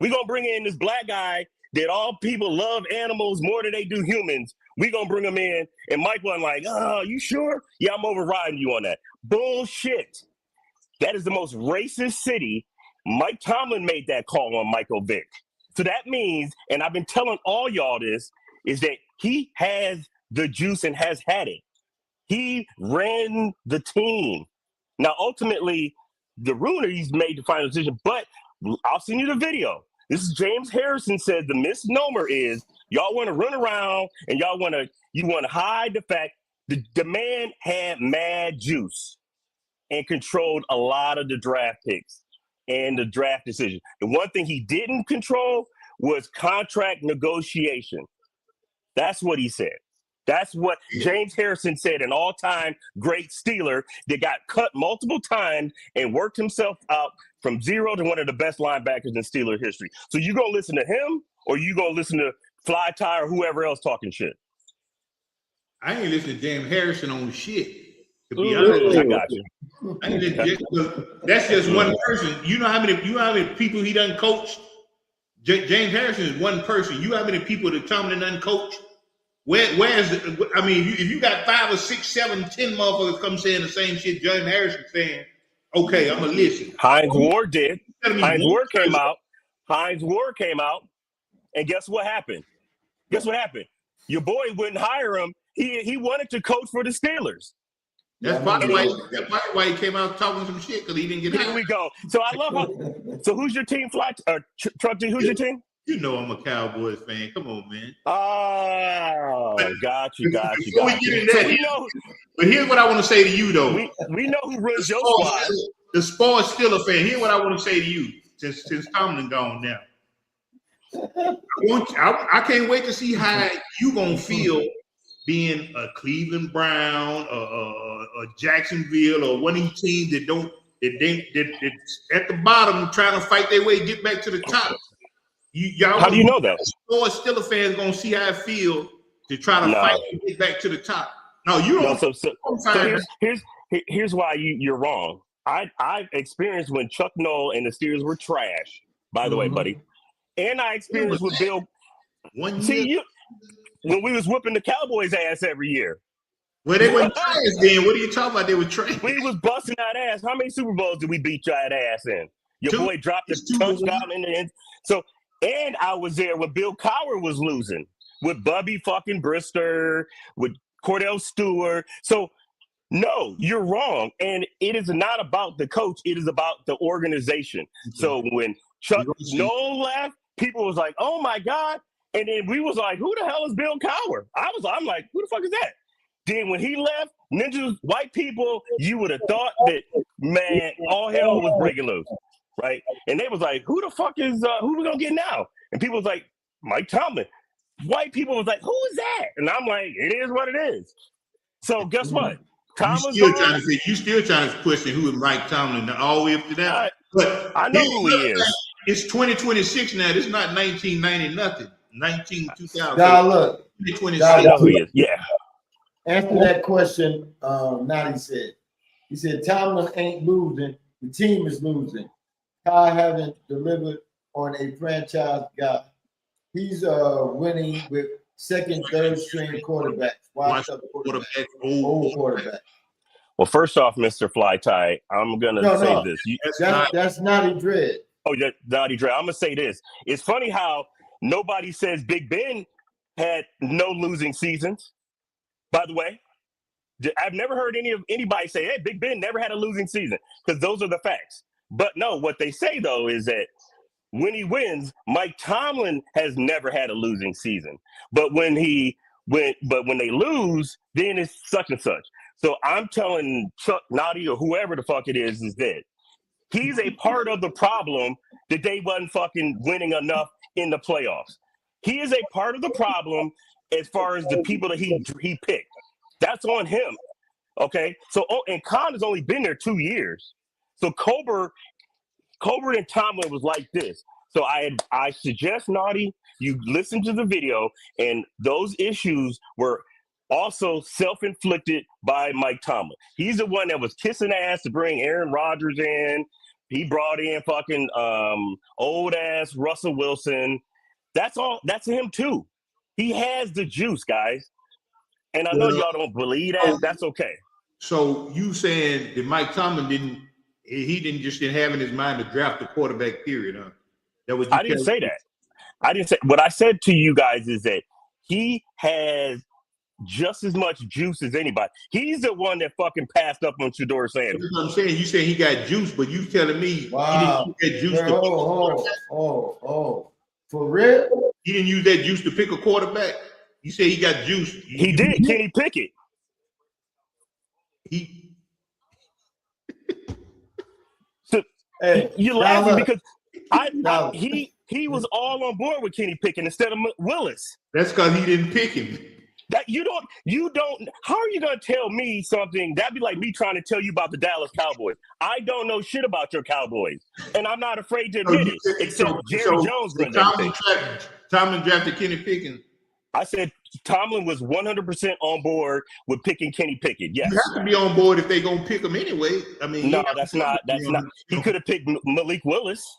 We gonna bring in this black guy that all people love animals more than they do humans. We gonna bring them in. And Mike wasn't like, oh, you sure? Yeah, I'm overriding you on that. Bullshit. That is the most racist city. Mike Tomlin made that call on Michael Vick. So that means, and I've been telling all y'all this, is that he has the juice and has had it. He ran the team. Now, ultimately, the Rooney's made the final decision, but I'll send you the video. This is James Harrison said the misnomer is y'all want to run around and you want to hide the fact that the man had mad juice and controlled a lot of the draft picks and the draft decision. The one thing he didn't control was contract negotiation. That's what he said. That's what James Harrison said, an all-time great Steeler that got cut multiple times and worked himself out from zero to one of the best linebackers in Steeler history. So you going to listen to him or you going to listen to Fly Tie or whoever else talking shit? I ain't listening to James Harrison on shit. To be honest, I got you. That's just one person. You know how many people he done coached? James Harrison is one person. You know how many people that Tomlin done coached? If you got 5 or 6, 7, 10 motherfuckers come saying the same shit James Harrison saying, okay, I'm gonna listen. Hines Ward did. Hines Ward came out, and guess what happened? Your boy wouldn't hire him. He wanted to coach for the Steelers. That's probably why he came out talking some shit, because he didn't get hired. Here we go. So I love how. So who's your team, Truck T? Who's your team? You know I'm a Cowboys fan. Come on, man. Oh, got you. But here's what I want to say to you, though. We know who runs your squad. The sports Steelers fan. Here's what I want to say to you, since Tomlin gone now. I can't wait to see how you gonna feel being a Cleveland Brown, a Jacksonville, or one of these teams that at the bottom trying to fight their way get back to the top. How do you know that? Sports Steelers fans gonna see how it feels to try to fight and get back to the top. No, you don't. So here's why you're wrong. I've experienced when Chuck Noll and the Steelers were trash. By the way, buddy, and I experienced with Bill. When we was whooping the Cowboys' ass every year. Well, they weren't trash then. What are you talking about? They were trash. We was busting that ass. How many Super Bowls did we beat your ass in? Your boy dropped his touchdown in the end. So, and I was there when Bill Cowher was losing with Bubby fucking Brister, with Cordell Stewart. So, no, you're wrong. And it is not about the coach. It is about the organization. So when Chuck Noll left, people was like, oh my God. And then we was like, who the hell is Bill Cowher? I'm like, who the fuck is that? Then when he left, ninjas, white people, you would have thought that, man, all hell was breaking loose, right? And they was like, who the fuck is, who we gonna get now? And people was like, Mike Tomlin. White people was like, who is that? And I'm like, it is what it is. So guess what? You still trying to question who is Mike Tomlin all the way up to that. But I know who he is. It's 2026 now. It's not 1990 nothing. 2000. Now look. 2026. I know who he is. Yeah. Answer that question. He said Tomlin ain't losing. The team is losing. Kyle haven't delivered on a franchise guy. He's winning with second, third string quarterbacks. Washed up quarterbacks. Old quarterbacks. Well, first off, Mr. Fly Tie, I'm gonna say this. That's Naughty Dread. Oh, yeah, Naughty Dread. I'm gonna say this. It's funny how nobody says Big Ben had no losing seasons. By the way, I've never heard anybody say, hey, Big Ben never had a losing season, because those are the facts. But no, what they say, though, is that when he wins, Mike Tomlin has never had a losing season. But when they lose, then it's such and such. So I'm telling Chuck, Naughty, or whoever the fuck it is that he's a part of the problem that they wasn't fucking winning enough in the playoffs. He is a part of the problem as far as the people that he picked. That's on him. Okay. So, and Khan has only been there 2 years. So Colbert and Tomlin was like this. So I suggest, Naughty, you listen to the video, and those issues were also self-inflicted by Mike Tomlin. He's the one that was kissing ass to bring Aaron Rodgers in. He brought in fucking old ass Russell Wilson. That's all. That's him too. He has the juice, guys. And I know y'all don't believe that. That's okay. So you saying that Mike Tomlin didn't have in his mind to draft the quarterback period, huh? That was I didn't say that. I didn't say. What I said to you guys is that he has just as much juice as anybody. He's the one that fucking passed up on Shedeur Sanders. That's what I'm saying. You saying he got juice, but you telling me wow. he didn't use that juice For real? He didn't use that juice to pick a quarterback. You say he got juice. He did. Kenny Pickett. You're laughing because he was all on board with Kenny Pickett instead of Willis. That's because he didn't pick him. That you don't. How are you gonna tell me something? That'd be like me trying to tell you about the Dallas Cowboys. I don't know shit about your Cowboys, and I'm not afraid to admit it. Except Jerry Jones runs everything. Tomlin drafted Kenny Pickett. I said Tomlin was 100% on board with picking Kenny Pickett. Yes, you have to be on board if they're gonna pick him anyway. I mean, no, that's not. He could have picked Malik Willis.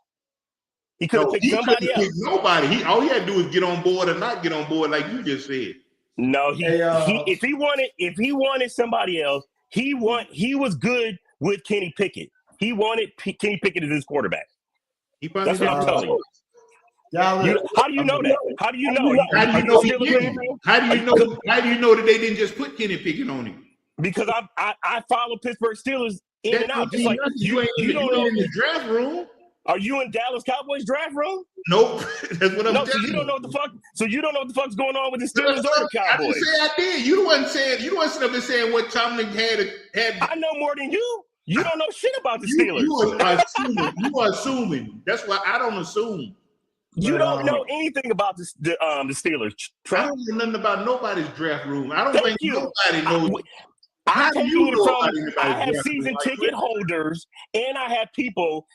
He could have picked somebody else. Nobody. All he had to do was get on board or not get on board, like you just said. No, if he wanted somebody else, he was good with Kenny Pickett. He wanted Kenny Pickett as his quarterback. That's what I'm telling you. How do you know that? How do you know? How do you know that they didn't just put Kenny Pickett on him? Because I follow Pittsburgh Steelers in and out. Just like you don't know in the draft room. Are you in Dallas Cowboys draft room? Nope. That's what I'm telling you. So you don't know what the fuck. So you don't know what the fuck's going on with the Steelers or the Cowboys. I didn't say I did. You wasn't sitting up there saying what Tomlin had. I know more than you. You don't know shit about the Steelers. You are assuming. That's why I don't assume. You don't know anything about the Steelers. I don't know nothing about nobody's draft room. I don't think nobody knows. I have season ticket holders, and I have people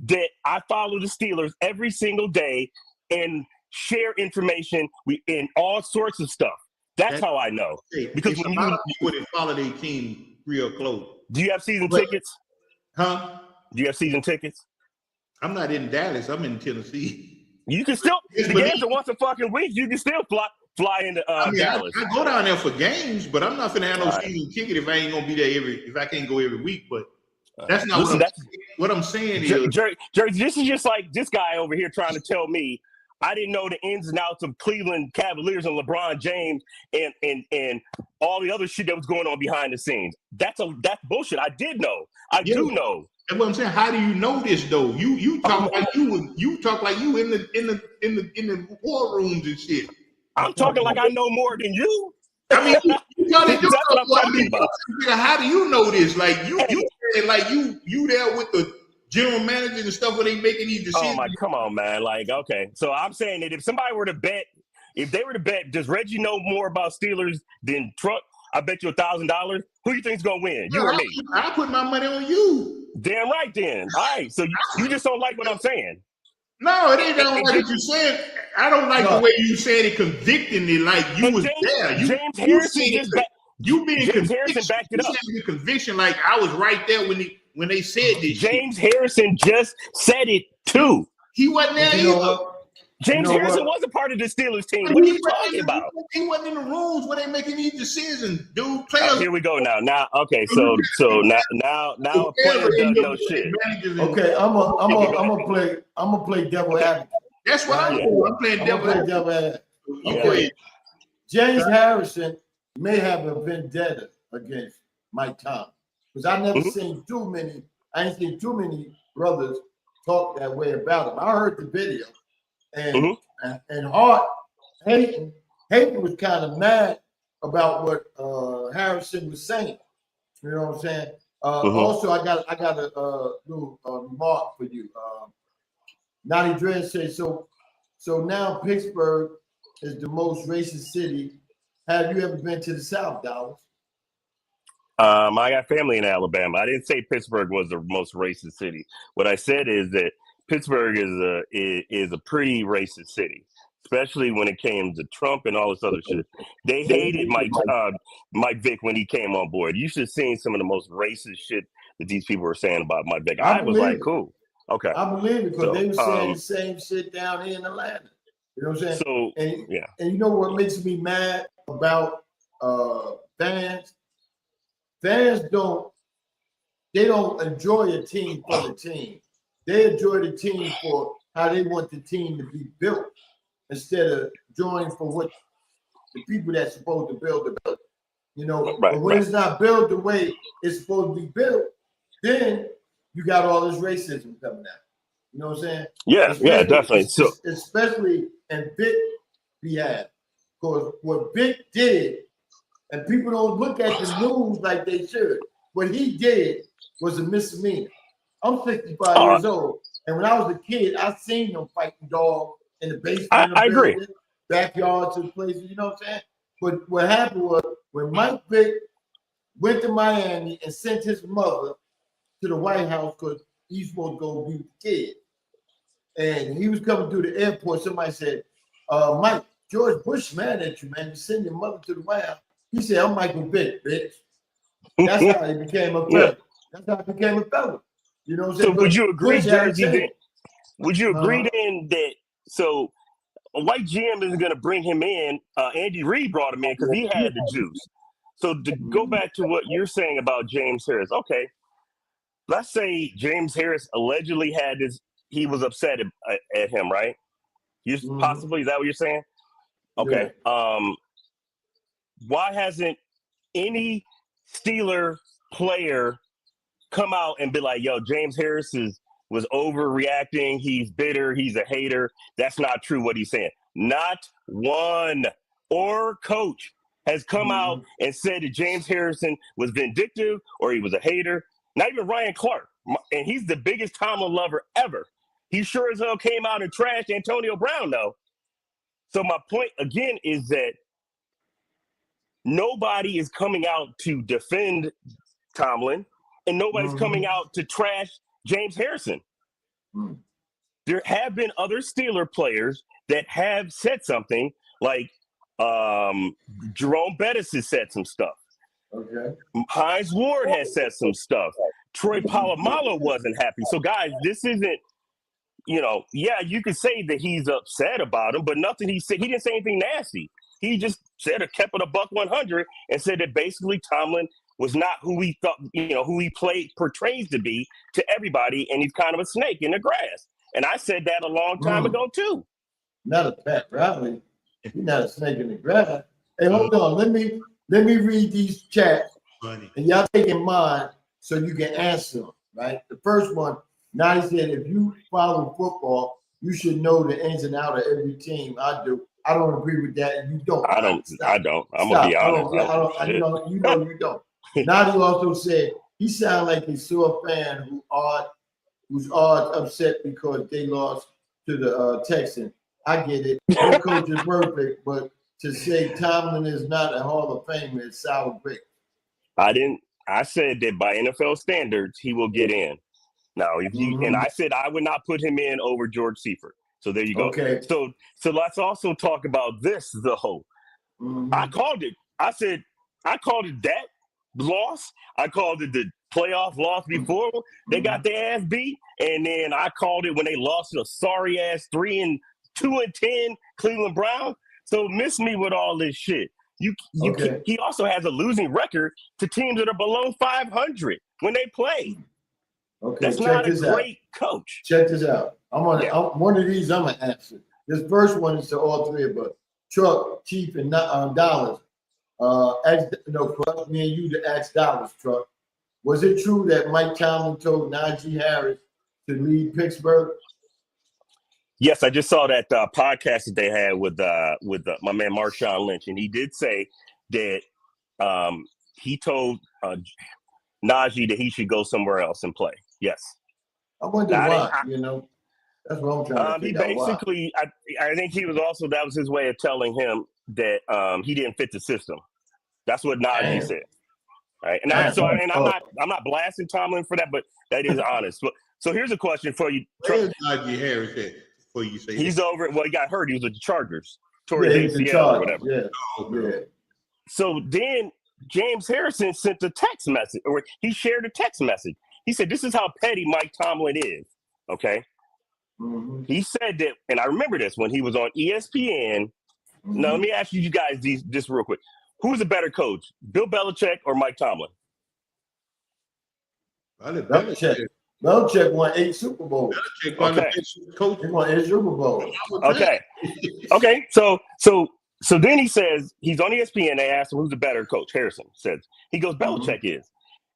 that I follow the Steelers every single day and share information in all sorts of stuff. That's how I know. Because when you wouldn't follow their team real close. Do you have season tickets? Huh? Do you have season tickets? I'm not in Dallas. I'm in Tennessee. You can still the games are once a fucking week. You can still fly into Dallas. I go down there for games, but I'm not gonna have no season ticket if I ain't gonna be there if I can't go every week. But that's not what I'm saying is Jerry, this is just like this guy over here trying to tell me I didn't know the ins and outs of Cleveland Cavaliers and LeBron James and all the other shit that was going on behind the scenes. That's bullshit. I did know. I do know. That's what I'm saying. How do you know this though? You talk like you in the war rooms and shit. I'm talking like I know more than you. I mean, that's what I'm talking about. How do you know this? Like you there with the general managers and stuff when they making these decisions. Oh my, come on, man. Like, okay. So I'm saying that if somebody were to bet, does Reggie know more about Steelers than Truck? I bet you $1,000. Who you think's gonna win? You or me? I put my money on you. Damn right then. All right. So you just don't like what I'm saying. No, it ain't that I don't like what you saying. I don't like the way you said it convictingly, like you was there. James Harrison just James Harrison backed it up. Your conviction, like I was right there when they said this. James Harrison just said it too. He wasn't there either. James Harrison was a part of the Steelers team. What are you talking about? He wasn't in the rooms where they making these decisions, dude. Players. Here we go now. Okay, so now a player doesn't know shit. Okay, I'm gonna play devil advocate. That's what I'm doing. I'm playing devil advocate. Okay. James Harrison may have a vendetta against Mike Tomlin because I ain't seen too many brothers talk that way about him. I heard the video. And Hart Hayden was kind of mad about what Harrison was saying. You know what I'm saying? Also, I got a little remark for you. Naughty Dread says so now Pittsburgh is the most racist city. Have you ever been to the South, Dallas? I got family in Alabama. I didn't say Pittsburgh was the most racist city. What I said is that Pittsburgh is a pretty racist city, especially when it came to Trump and all this other shit. They hated Mike Vick when he came on board. You should have seen some of the most racist shit that these people were saying about Mike Vick. I was like, cool. Okay. I believe it because they were saying the same shit down here in Atlanta. You know what I'm saying? So and you know what makes me mad about fans? Fans don't enjoy a team for the team. They enjoy the team for how they want the team to be built instead of enjoying for what the people that's supposed to build the building. You know, but when it's not built the way it's supposed to be built, then you got all this racism coming out. You know what I'm saying? Yeah, definitely. So especially in Vic behalf. Because what Vic did, and people don't look at the news like they should, what he did was a misdemeanor. I'm 65 years old, and when I was a kid, I seen them fighting dogs in the basement of the building, backyards and places, you know what I'm saying? But what happened was when Mike Vick went to Miami and sent his mother to the White House because he's supposed to go be with the kid. And he was coming through the airport. Somebody said, Mike, George Bush mad at you, man. You send your mother to the White House. He said, I'm Michael Vick, bitch. That's how he became a felon. That's how he became a felon. You know what I'm saying? So would you agree, Jersey, that, would you agree then that, so a white GM isn't going to bring him in? Andy Reid brought him in because he had the juice. So to go back to what you're saying about James Harris, okay, let's say James Harris allegedly had this, he was upset at him, right? Possibly, is that what you're saying? Okay. Yeah. Why hasn't any Steeler player come out and be like, yo, James Harris was overreacting. He's bitter. He's a hater. That's not true what he's saying. Not one or coach has come out and said that James Harrison was vindictive or he was a hater. Not even Ryan Clark. And he's the biggest Tomlin lover ever. He sure as hell came out and trashed Antonio Brown, though. So my point, again, is that nobody is coming out to defend Tomlin, and nobody's coming out to trash James Harrison. There have been other Steeler players that have said something, like Jerome Bettis has said some stuff. Okay. Hines Ward has said some stuff. Troy Polamalu wasn't happy. So, guys, this isn't, you know, yeah, you could say that he's upset about him, but nothing he said. He didn't say anything nasty. He just said or kept it $100 and said that basically Tomlin was not who he thought, you know, who he portrays to be to everybody, and he's kind of a snake in the grass. And I said that a long time ago too. Not a Pat Riley. He's not a snake in the grass. Hey, hold on. Let me read these chats, and y'all take in mind so you can answer them. Right. The first one, Nadi said, if you follow football, you should know the ins and outs of every team. I do. I don't agree with that, and you don't. I don't. I'm gonna be honest. You know you don't. Nadi also said he sounded like a sore fan who's upset because they lost to the Texans. I get it. No coach is perfect, but to say Tomlin is not a Hall of Famer is sour grapes. I said that by NFL standards, he will get in. Now, if you and I said I would not put him in over George Seifert. So there you go. Okay. So let's also talk about this though. I called it. I said I called it that loss. I called it the playoff loss before they got their ass beat, and then I called it when they lost to a sorry ass 3-2-10 Cleveland Browns. So miss me with all this shit. He also has a losing record to teams that are below 500 when they play. Okay, that's not a great coach. Check this out. One of these I'm gonna answer. This first one is to all three of us. Truck, Chief, and Dollars. Me and you to ask Dollars, Truck. Was it true that Mike Tomlin told Najee Harris to leave Pittsburgh? Yes, I just saw that podcast that they had with my man Marshawn Lynch, and he did say that he told Najee that he should go somewhere else and play. Yes. I wonder why. That's what I'm trying to figure out. He basically, I think he was also, that was his way of telling him that he didn't fit the system. That's what Najee said. Right, and I'm not blasting Tomlin for that, but that is honest. So here's a question for you. Where's Najee Harris at? Before you say he's over. Well, he got hurt. He was with the Chargers, tore his ACL or whatever. Yeah. So then James Harrison sent a text message, or he shared a text message. He said, "This is how petty Mike Tomlin is." Okay. Mm-hmm. He said that, and I remember this when he was on ESPN. Mm-hmm. Now, let me ask you guys this real quick. Who's a better coach, Bill Belichick or Mike Tomlin? Belichick. Belichick won 8 Super Bowls. Okay. Coach. He won 8 Super Bowls. Okay. Okay. So then he says he's on ESPN. They asked him who's the better coach. Harrison says he goes Belichick is,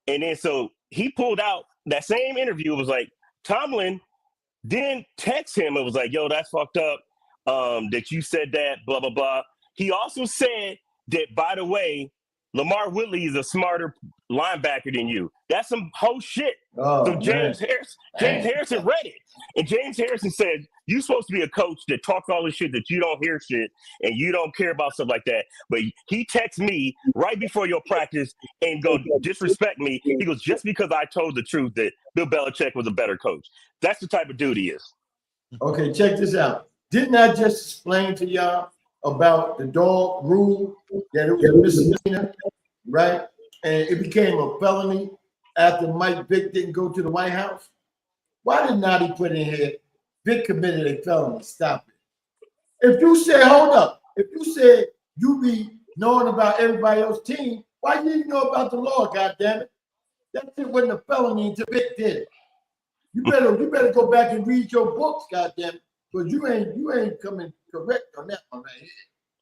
and then so he pulled out that same interview. It was like Tomlin then text him. It was like, yo, that's fucked up. That you said that. Blah blah blah. He also said that, by the way, Lamar Whitley is a smarter linebacker than you. That's some whole shit. Oh, so James Harrison read it. And James Harrison said, you're supposed to be a coach that talks all this shit that you don't hear shit and you don't care about stuff like that. But he texts me right before your practice and go disrespect me. He goes, just because I told the truth that Bill Belichick was a better coach. That's the type of dude he is. Okay, check this out. Didn't I just explain to y'all about the dog rule, that it was a misdemeanor, right? And it became a felony after Mike Vick didn't go to the White House? Why did not he put in here, Vick committed a felony? Stop it. If you say, hold up, if you said you be knowing about everybody else's team, why didn't you know about the law, goddammit? That shit wasn't a felony until Vick did it. You better go back and read your books, goddammit, because you ain't coming correct on that one right here.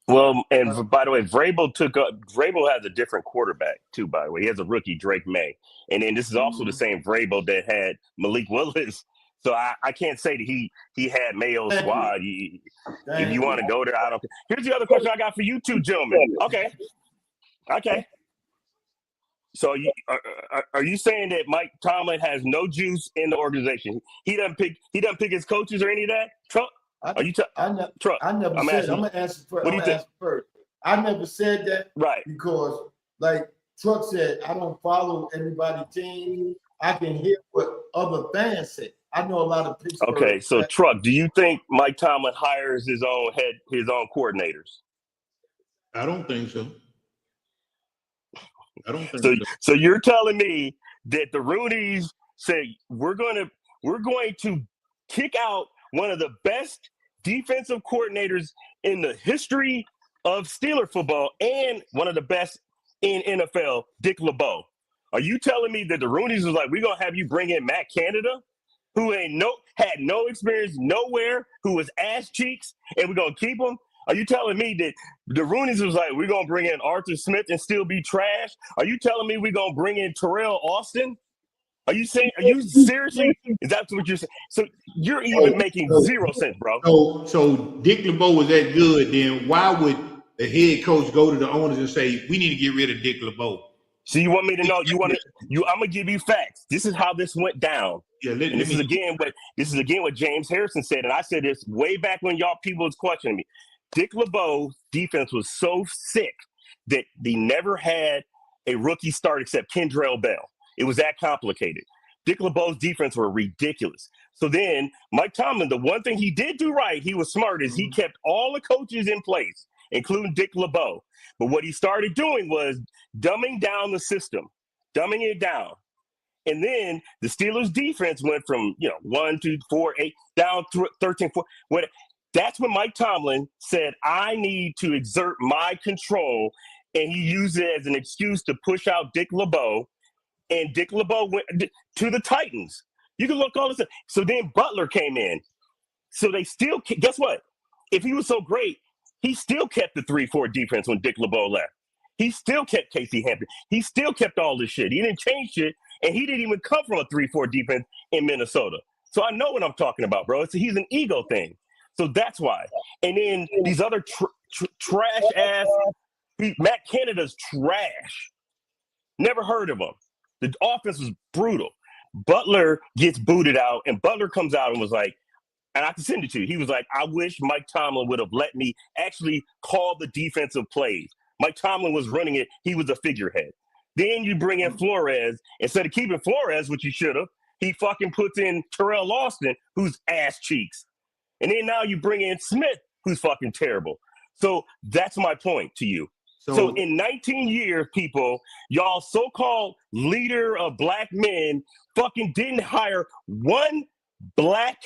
Well, and by the way, Vrabel has a different quarterback too. By the way, he has a rookie, Drake May, and then this is also the same Vrabel that had Malik Willis. So I can't say that he had Mayo's squad. If you want to go there, I don't. Here's the other question I got for you two gentlemen. Okay. So are you saying that Mike Tomlin has no juice in the organization? He doesn't pick his coaches or any of that? Truck? I never said. I'm gonna answer first. I never said that, right? Because, like Truck said, I don't follow everybody's team. I can hear what other fans say. I know a lot of Pittsburgh. Okay, so Truck, do you think Mike Tomlin hires his own coordinators? I don't think so. So you're telling me that the Roonies say we're going to kick out one of the best defensive coordinators in the history of Steeler football and one of the best in NFL, Dick LeBeau. Are you telling me that the Roonies was like, we're going to have you bring in Matt Canada, who had no experience nowhere, who was ass cheeks, and we're going to keep him? Are you telling me that the Roonies was like, we're going to bring in Arthur Smith and still be trash? Are you telling me we're going to bring in Terrell Austin? Are you seriously? Is that what you're saying? So you're even making zero sense, bro. So Dick LeBeau was that good, then why would the head coach go to the owners and say, we need to get rid of Dick LeBeau? So you want me to know? I'm gonna give you facts. This is how this went down. Yeah, this is again what James Harrison said, and I said this way back when y'all people was questioning me. Dick LeBeau's defense was so sick that they never had a rookie start except Kendrell Bell. It was that complicated. Dick LeBeau's defense were ridiculous. So then Mike Tomlin, the one thing he did do right, he was smart, is he kept all the coaches in place, including Dick LeBeau. But what he started doing was dumbing down the system, dumbing it down. And then the Steelers' defense went from 1, 2, 4, 8 down to 13, 4. That's when Mike Tomlin said, I need to exert my control. And he used it as an excuse to push out Dick LeBeau. And Dick LeBeau went to the Titans. You can look all this up. So then Butler came in. So they still, guess what? If he was so great, he still kept the 3-4 defense when Dick LeBeau left. He still kept Casey Hampton. He still kept all this shit. He didn't change shit. And he didn't even come from a 3-4 defense in Minnesota. So I know what I'm talking about, bro. He's an ego thing. So that's why. And then these other trash ass, Matt Canada's trash. Never heard of him. The offense was brutal. Butler gets booted out, and Butler comes out and was like, and I can send it to you. He was like, I wish Mike Tomlin would have let me actually call the defensive plays. Mike Tomlin was running it. He was a figurehead. Then you bring in Flores. Instead of keeping Flores, which you should have, he fucking puts in Terrell Austin, who's ass cheeks. And then now you bring in Smith, who's fucking terrible. So that's my point to you. So in 19 years, people, y'all so-called leader of black men fucking didn't hire one black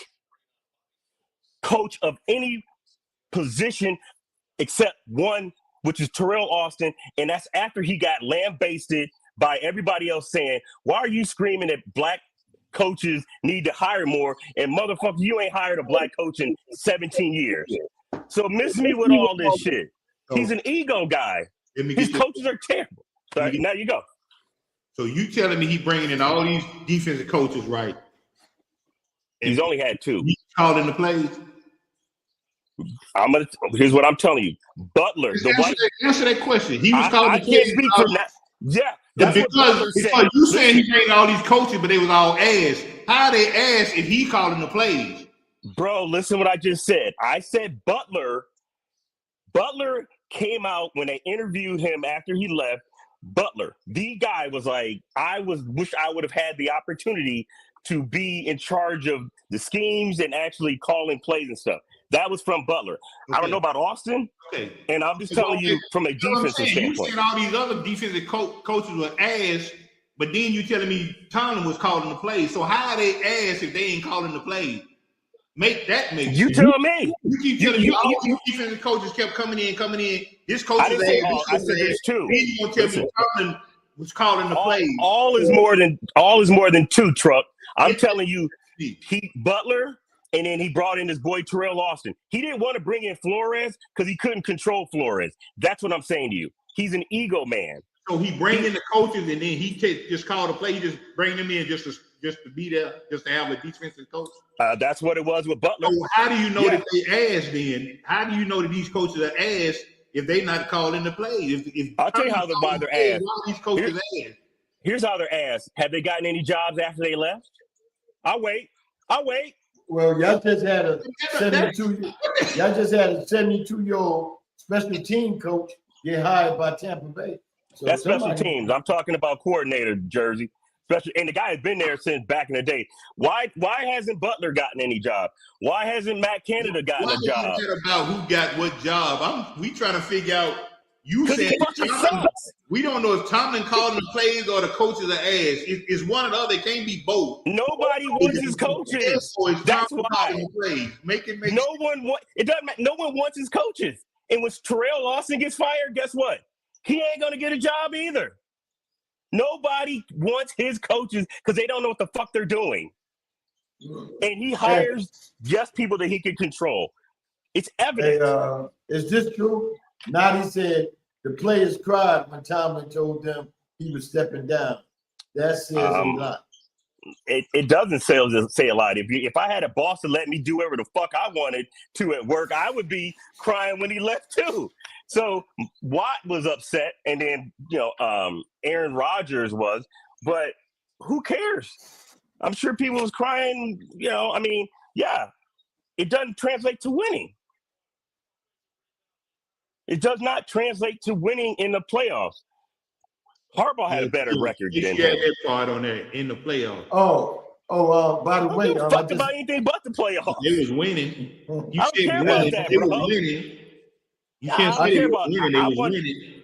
coach of any position except one, which is Terrell Austin, and that's after he got lambasted by everybody else saying, why are you screaming that black coaches need to hire more, and motherfucker, you ain't hired a black coach in 17 years. So miss me with all this shit. He's an ego guy. His coaches are terrible. So now you go. So you telling me he bringing in all these defensive coaches, right? He's only had 2. He's calling the plays. Here's what I'm telling you. Butler, answer that question. He was calling the plays. I can't speak for that. Yeah. That's because you saying he bringing all these coaches, but they was all ass. How are they ass if he calling the plays? Bro, listen what I just said. I said Butler came out when they interviewed him after he left. Butler, the guy was like, wish I would have had the opportunity to be in charge of the schemes and actually calling plays and stuff. That was from Butler. Okay. I don't know about Austin. Okay. And I'm just telling you from a defensive standpoint. You said all these other defensive coaches were ass, but then you telling me Tomlin was calling the plays. So how are they ass if they ain't calling the plays? Make sense. You tell me. You keep telling me all these defensive coaches kept coming in. This coach is ass. I said there's 2. Then you gonna tell me Tomlin was calling the plays. All is more than 2, Truck. I'm telling you, Butler. And then he brought in his boy Terrell Austin. He didn't want to bring in Flores because he couldn't control Flores. That's what I'm saying to you. He's an ego man. So he bring in the coaches and then he just call the play. He just bring them in just to be there, just to have a defensive coach. That's what it was with Butler. So how do you know that they ass then? How do you know that these coaches are ass if they not calling the play? I'll tell you how why they're ass. Why these coaches ass? Here's how they're ass. Have they gotten any jobs after they left? I'll wait. Well, y'all just had a 72-year-old special team coach get hired by Tampa Bay. So that's special teams. I'm talking about coordinator, Jersey. And the guy has been there since back in the day. Why hasn't Butler gotten any job? Why hasn't Matt Canada gotten a job? About who got what job? We trying to figure out. You said we don't know if Tomlin calling the plays or the coaches are ass. It's one or the other. It can't be both. Nobody wants his coaches. That's why. No one wants his coaches. And when Terrell Lawson gets fired, guess what? He ain't gonna get a job either. Nobody wants his coaches because they don't know what the fuck they're doing. And he hires just people that he can control. It's evident. Hey, is this true? Nadi said the players cried when Tomlin told them he was stepping down. That says a lot. It doesn't say a lot. If I had a boss to let me do whatever the fuck I wanted to at work, I would be crying when he left too. So Watt was upset, and then Aaron Rodgers was, but who cares? I'm sure people was crying. It doesn't translate to winning. It does not translate to winning in the playoffs. Harbaugh had a better record than him. He had that part on there in the playoffs. By the way, talked about anything but the playoffs. They was winning. You I don't care about that, they bro. were winning. You can't say they were winning. They was winning.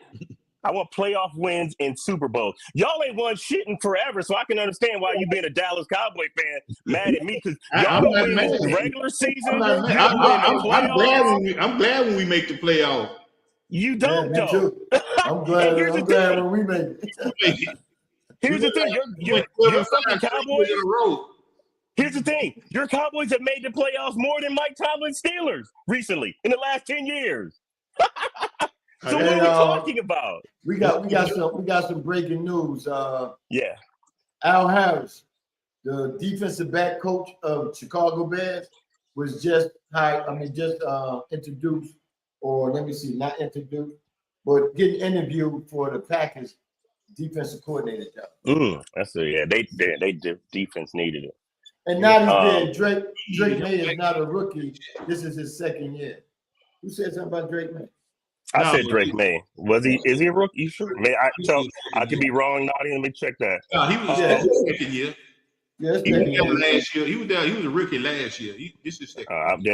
I want playoff wins and Super Bowl. Y'all ain't won shit in forever, so I can understand why you being a Dallas Cowboy fan mad at me because y'all don't win the regular season. I'm glad when we make the playoff. You don't, though. I'm glad when we make it. Here's the thing. You're fucking Cowboys. Here's the thing. Your Cowboys have made the playoffs more than Mike Tomlin's Steelers recently in the last 10 years. So what are we talking about? We got some breaking news. Al Harris, the defensive back coach of Chicago Bears, was just introduced, or let me see, not introduced, but getting interviewed for the Packers defensive coordinator job. They defense needed it. And now he's there. Drake May is not a rookie. This is his second year. Who said something about Drake May? I said Drake May. Is he a rookie? You sure? I could be wrong, Naughty. Let me check that. No, he was second year. Yes, he was there last year. He was there. He was a rookie last year. This is second. He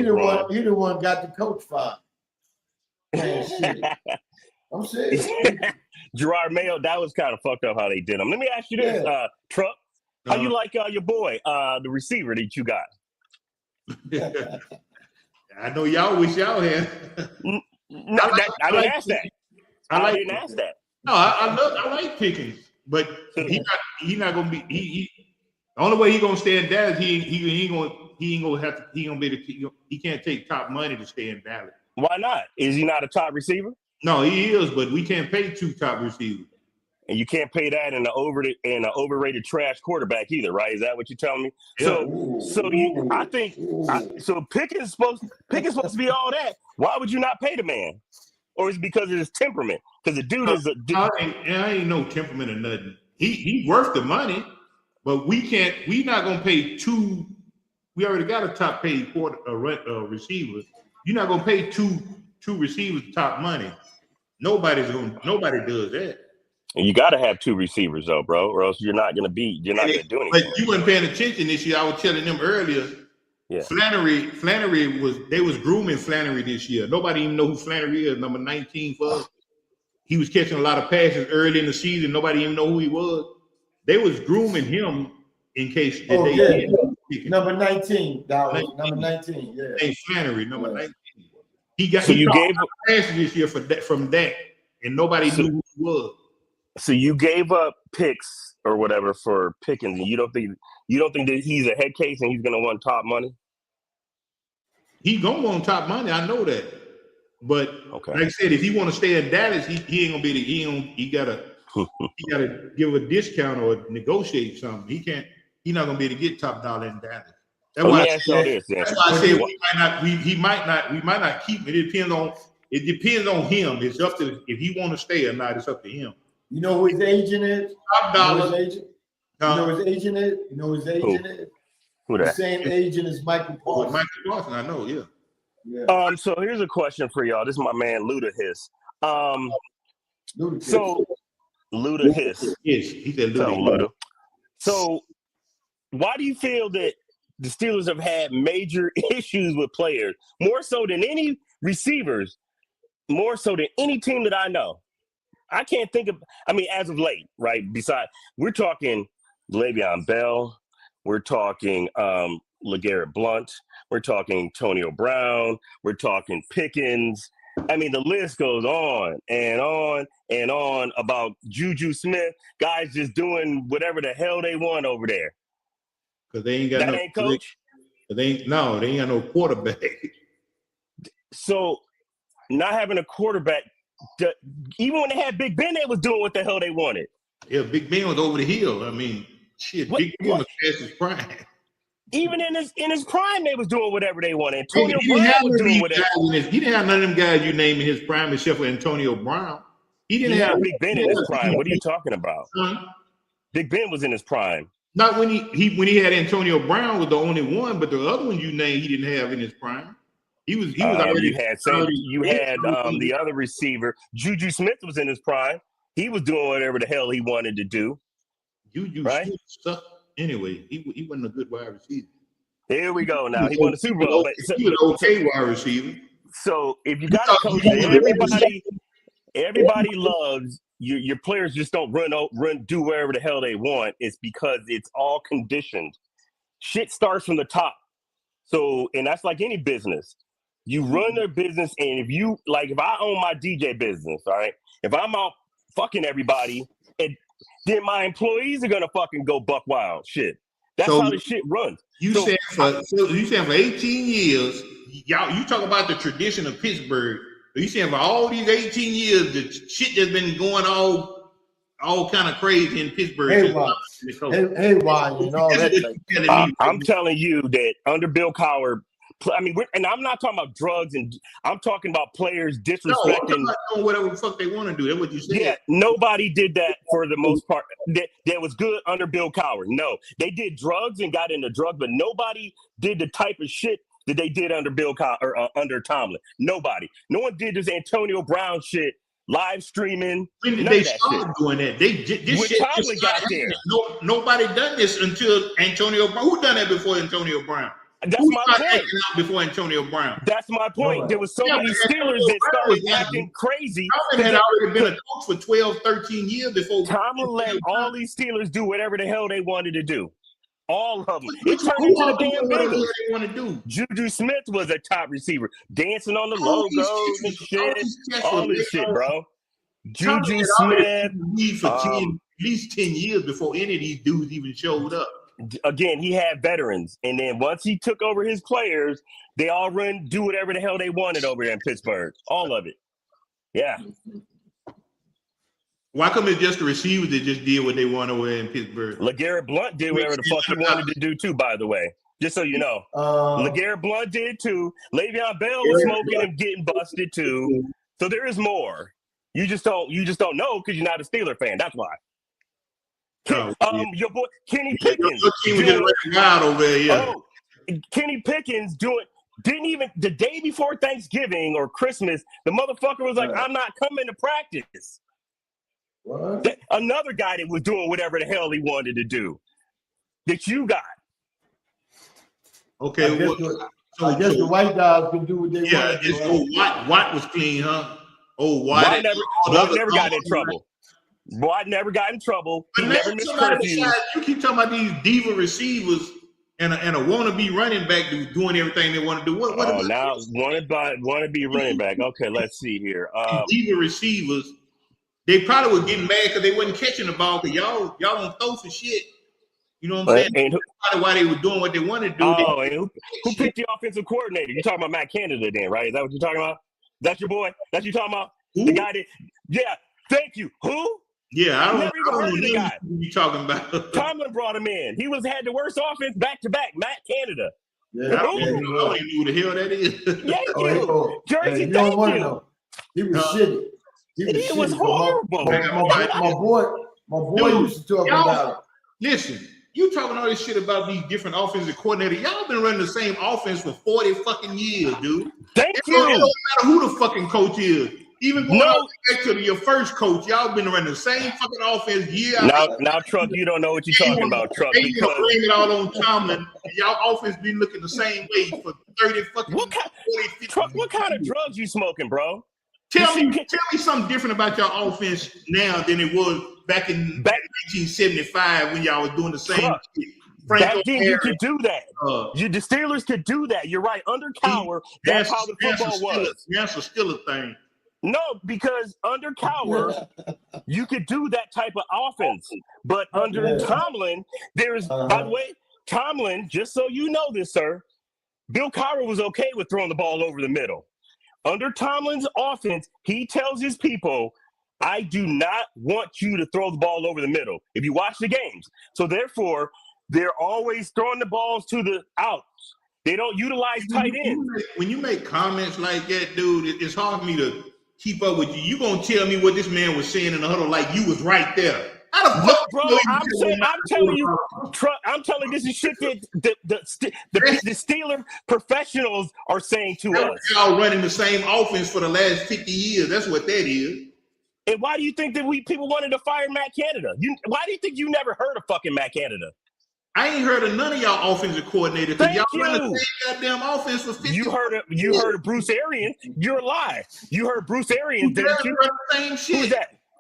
the one got the coach fired. Man, shit. I'm serious. Gerard Mayo, that was kind of fucked up how they did him. Let me ask you this, Truck. How you like your boy, the receiver that you got? I know y'all wish y'all had. No, I didn't ask that. I didn't ask that. No, I like Pickens, but he not gonna be. The only way he gonna stay in Dallas, he can't take top money to stay in Dallas. Why not? Is he not a top receiver? No, he is, but we can't pay 2 top receivers. And you can't pay that in an overrated trash quarterback either, right? Is that what you're telling me? Yeah. So Pickens supposed to be all that. Why would you not pay the man? Or is it because of his temperament? Because the dude is a dude. I ain't no temperament or nothing. He worth the money, but we not gonna pay 2. We already got a top paid receiver. You're not gonna pay two receivers top money. Nobody does that. And you got to have 2 receivers though, bro, or else you're not gonna do anything. But you weren't paying attention this year. I was telling them earlier. Yeah. Flannery was grooming Flannery this year. Nobody even know who Flannery is, number 19 for us. He was catching a lot of passes early in the season. Nobody even know who he was. They was grooming him in case did. Number 19, number 19. Yeah. Hey, Flannery, number 19. He gave passes this year from that, and nobody knew who he was. So you gave up picks or whatever for Pickens, and you don't think that he's a head case and he's gonna want top money? He's gonna want top money. I know that, but okay. Like I said, if he want to stay in Dallas, he ain't gonna be he gotta give a discount or negotiate something. He's not gonna be able to get top dollar in Dallas. That's why I say we might not keep it. It depends on him. It's up to if he want to stay or not. It's up to him. You know who his agent is? Top dollar. You know who his agent is? Who that? The same agent as Michael Parsons. Michael Parsons, I know, yeah. So here's a question for y'all. This is my man Luda Hiss. Luda Hiss. Yes, he said Luda. So why do you feel that the Steelers have had major issues with players, more so than any receivers, more so than any team that I know? I can't think of, as of late, right? Besides, we're talking Le'Veon Bell, we're talking LeGarrette Blount, we're talking Antonio Brown, we're talking Pickens. The list goes on and on and on about Juju Smith, guys just doing whatever the hell they want over there. Because they ain't got ain't coach? They ain't got no quarterback. So not having a quarterback, even when they had Big Ben, they was doing what the hell they wanted. Yeah, Big Ben was over the hill. Big Ben was past his prime. Even in his prime, they was doing whatever they wanted. Antonio Brown was doing whatever. He didn't have none of them guys you name in his prime except for Antonio Brown. He didn't have Big Ben in his prime. What are you talking about? Big Ben was in his prime. Not when he had Antonio Brown was the only one, but the other one you named he didn't have in his prime. He was already. You had the other receiver. Juju Smith was in his prime. He was doing whatever the hell he wanted to do. Juju Smith sucked anyway. He wasn't a good wide receiver. Here we go. Now he won the Super Bowl. He was an okay wide receiver. So if you got a coach that everybody loves, your players just don't do wherever the hell they want. It's because it's all conditioned. Shit starts from the top. So, and that's like any business. You run their business, and if I own my DJ business, all right, if I'm out fucking everybody, then my employees are gonna fucking go buck wild. Shit. That's how the shit runs. You said for 18 years, y'all. You talk about the tradition of Pittsburgh. You saying for all these 18 years, the shit that's been going all kind of crazy in Pittsburgh. I'm telling you that under Bill Cowher, and I'm not talking about drugs, and I'm talking about players disrespecting. No, I'm not doing whatever the fuck they want to do. That's what you said. Yeah, nobody did that for the most part. That was good under Bill Cowher. No, they did drugs and got into drugs, but nobody did the type of shit that they did under Bill Cowher or under Tomlin. Nobody. No one did this Antonio Brown shit. Live streaming. When did they start doing that? This shit Tomlin got there. Nobody done this until Antonio Brown. Who done that before Antonio Brown? That's my point. Before Antonio Brown. That's my point. There was so many Steelers that started acting crazy. Tomlin had already been a coach for 12, 13 years before. Tomlin let all these Steelers do whatever the hell they wanted to do. All of them. It turned into the damn Bengals. They want to do. Juju Smith was a top receiver, dancing on the logo and shit. All this shit, bro. Juju Smith. For at least 10 years before any of these dudes even showed up. Again, he had veterans. And then once he took over his players, they all do whatever the hell they wanted over there in Pittsburgh. All of it. Yeah. Why come it's just the receivers that just did what they want over in Pittsburgh? LeGarrette Blount did whatever the fuck he wanted to do too, by the way. Just so you know. LeGarrette Blount did too. Le'Veon Bell was smoking and getting busted too. So there is more. You just don't know because you're not a Steeler fan. That's why. Your boy Kenny Pickens. Kenny Pickens didn't even the day before Thanksgiving or Christmas, the motherfucker was like, I'm not coming to practice. What? Another guy that was doing whatever the hell he wanted to do that you got. Okay, I guess the white guys can do what they want. Yeah, Watt was clean, huh? Watt never got in trouble. Watt never got in trouble. He never missed curfew. You keep talking about these diva receivers and a wannabe running back doing everything they want to do. What now wannabe running back. Okay, let's see here. Diva receivers, they probably were getting mad because they wasn't catching the ball because y'all don't throw for shit. You know what I'm saying? That's probably why they were doing what they wanted to do. Oh, and who picked the offensive coordinator? You're talking about Matt Canada then, right? Is that what you're talking about? That's your boy? That's what you're talking about? Who? The guy that – yeah, thank you. Who? Yeah, I don't never even heard of the guy. Who you talking about? Tomlin brought him in. He had the worst offense back-to-back, Matt Canada. Yeah, I don't even know who the hell that is. Thank you. Jersey, you thank don't want to you. know. He was shitty. It was horrible. My boy used to talk about it. Listen, you talking all this shit about these different offensive coordinators. Y'all been running the same offense for 40 fucking years, dude. Thank you. It don't matter who the fucking coach is. Even going back to your first coach, y'all been running the same fucking offense year Now, Truck, you don't know what you're talking about, Truck. Because blame it all on Tomlin. Y'all offense been looking the same way for 30 fucking 40, 50 Truck, what kind of drugs you smoking, bro? Tell me something different about your offense now than it was back in 1975 when y'all was doing the same shit. Back then, you could do that. The Steelers could do that. You're right. Under Cowher, that's how the football was. That's still a thing. No, because under Cowher, you could do that type of offense. But under Tomlin, by the way, Tomlin, just so you know this, sir, Bill Cowher was okay with throwing the ball over the middle. Under Tomlin's offense, he tells his people, I do not want you to throw the ball over the middle if you watch the games. So therefore, they're always throwing the balls to the outs. They don't utilize tight ends. When you make comments like that, dude, it's hard for me to keep up with you. You gonna tell me what this man was saying in the huddle like you was right there. How the fuck, bro? I'm telling you, I'm telling this is shit that the Steeler professionals are saying to us. Y'all running the same offense for the last 50 years. That's what that is. And why do you think that people wanted to fire Matt Canada? Why do you think you never heard of fucking Matt Canada? I ain't heard of none of y'all offensive coordinators. Y'all run the same goddamn offense for 50 years. You heard of Bruce Arians? You're alive. You heard Bruce Arians, didn't you? Run the same shit.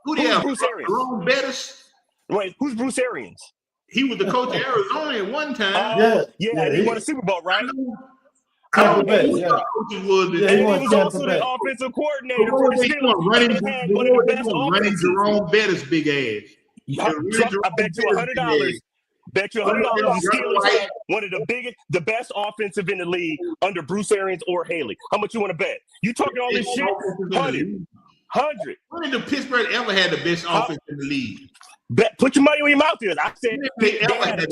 Who's that? Who's Bruce Arians? Jerome Bettis. Wait, who's Bruce Arians? He was the coach of Arizona at one time. Yeah, he won a Super Bowl, right? Tampa Bay, he was also the offensive coordinator for the Steelers. Running Jerome Bettis' big ass. I bet you $100. Bet you $100 the Steelers had one of the best offensive in the league under Bruce Arians or Haley. How much you want to bet? You talking all this shit? 100. When did the Pittsburgh ever had the best offense in the league? Put your money where your mouth is. I said they had a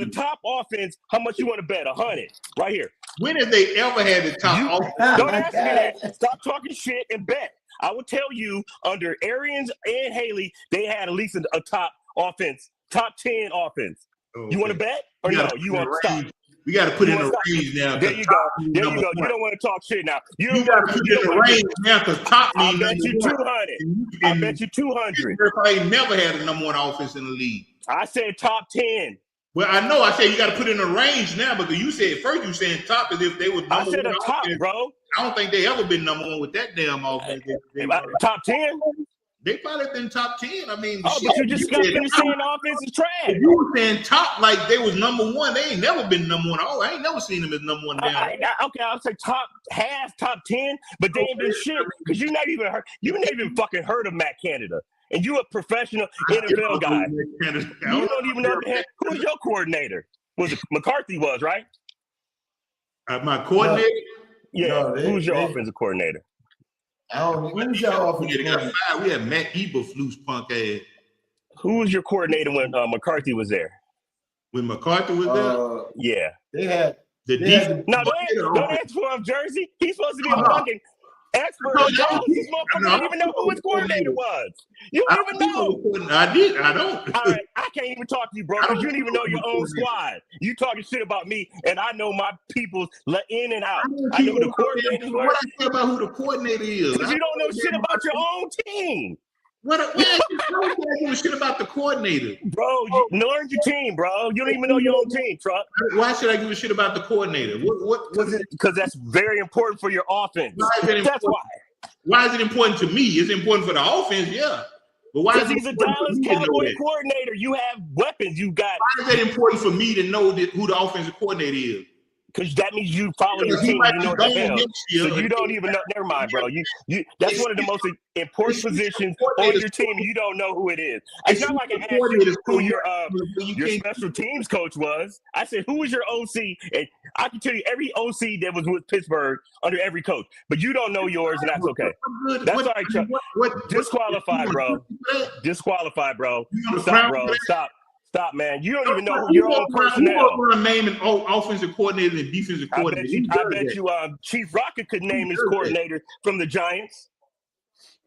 top offense. How much you want to bet? 100. Right here. When have they ever had the top offense? Don't ask me that. Stop talking shit and bet. I will tell you, under Arians and Haley, they had at least a top offense, top 10 offense. Okay. You want to bet or no? You want to stop? We got to put in a range now. There you go. There you go. You don't want to talk shit now. You got to put in a range now because top. I bet you 200. I bet you 200. Everybody never had a number one offense in the league. I said top 10. Well, I know. I said you got to put in a range now because you said first you saying top as if they were. I said a top, bro. I don't think they ever been number one with that damn offense. Top 10. They probably been top 10. I mean, but you just got finished saying offense is trash. You were saying top like they was number one. They ain't never been number one. Oh, I ain't never seen them as number one down. Okay, I'll say top 10, but they ain't been shit because you not even fucking heard of Matt Canada. And you a professional NFL guy. You don't even know who's your coordinator. Was it McCarthy was, right? My coordinator? Yeah. No, who's your offensive coordinator? I don't know. Who's your offensive coordinator? We had Matt Eberflus, punk ass. Who was your coordinator when McCarthy was there? When McCarthy was there? Yeah. They had no, don't ask for him, Jersey. He's supposed to be a fucking expert. This motherfucker don't even know who his coordinator was. You don't even know. I don't. All right, I can't even talk to you, bro, because you don't even know your own squad. You talking shit about me, and I know my people's in and out. I know who the coordinators were. What I care about who the coordinator is? Because you don't know shit about your own team. What I give a shit about the coordinator? Bro, learn your team, bro. You don't even know your own team, Truck. Why should I give a shit about the coordinator? What was it? Because that's very important for your offense. That's why. Why is it important to me? It's important for the offense, yeah. But why is he's a Dallas Cowboy coordinator? You have weapons. You got. Why is that important for me to know who the offensive coordinator is? Because that means you follow your team. You know what the hell. So you don't even know. Never mind, bro. You that's one of the most important positions on your team. You don't know who it is. It's not like I asked you who your special teams coach was. I said, who was your OC? And I can tell you every OC that was with Pittsburgh under every coach. But you don't know yours, and that's okay. That's all right, Chuck. Disqualified, bro. Disqualified, bro. Stop, bro. Stop, man. You don't even know your own personnel. You want to name an offensive coordinator and defensive coordinator. I bet you Chief Rocket could name his coordinator from the Giants.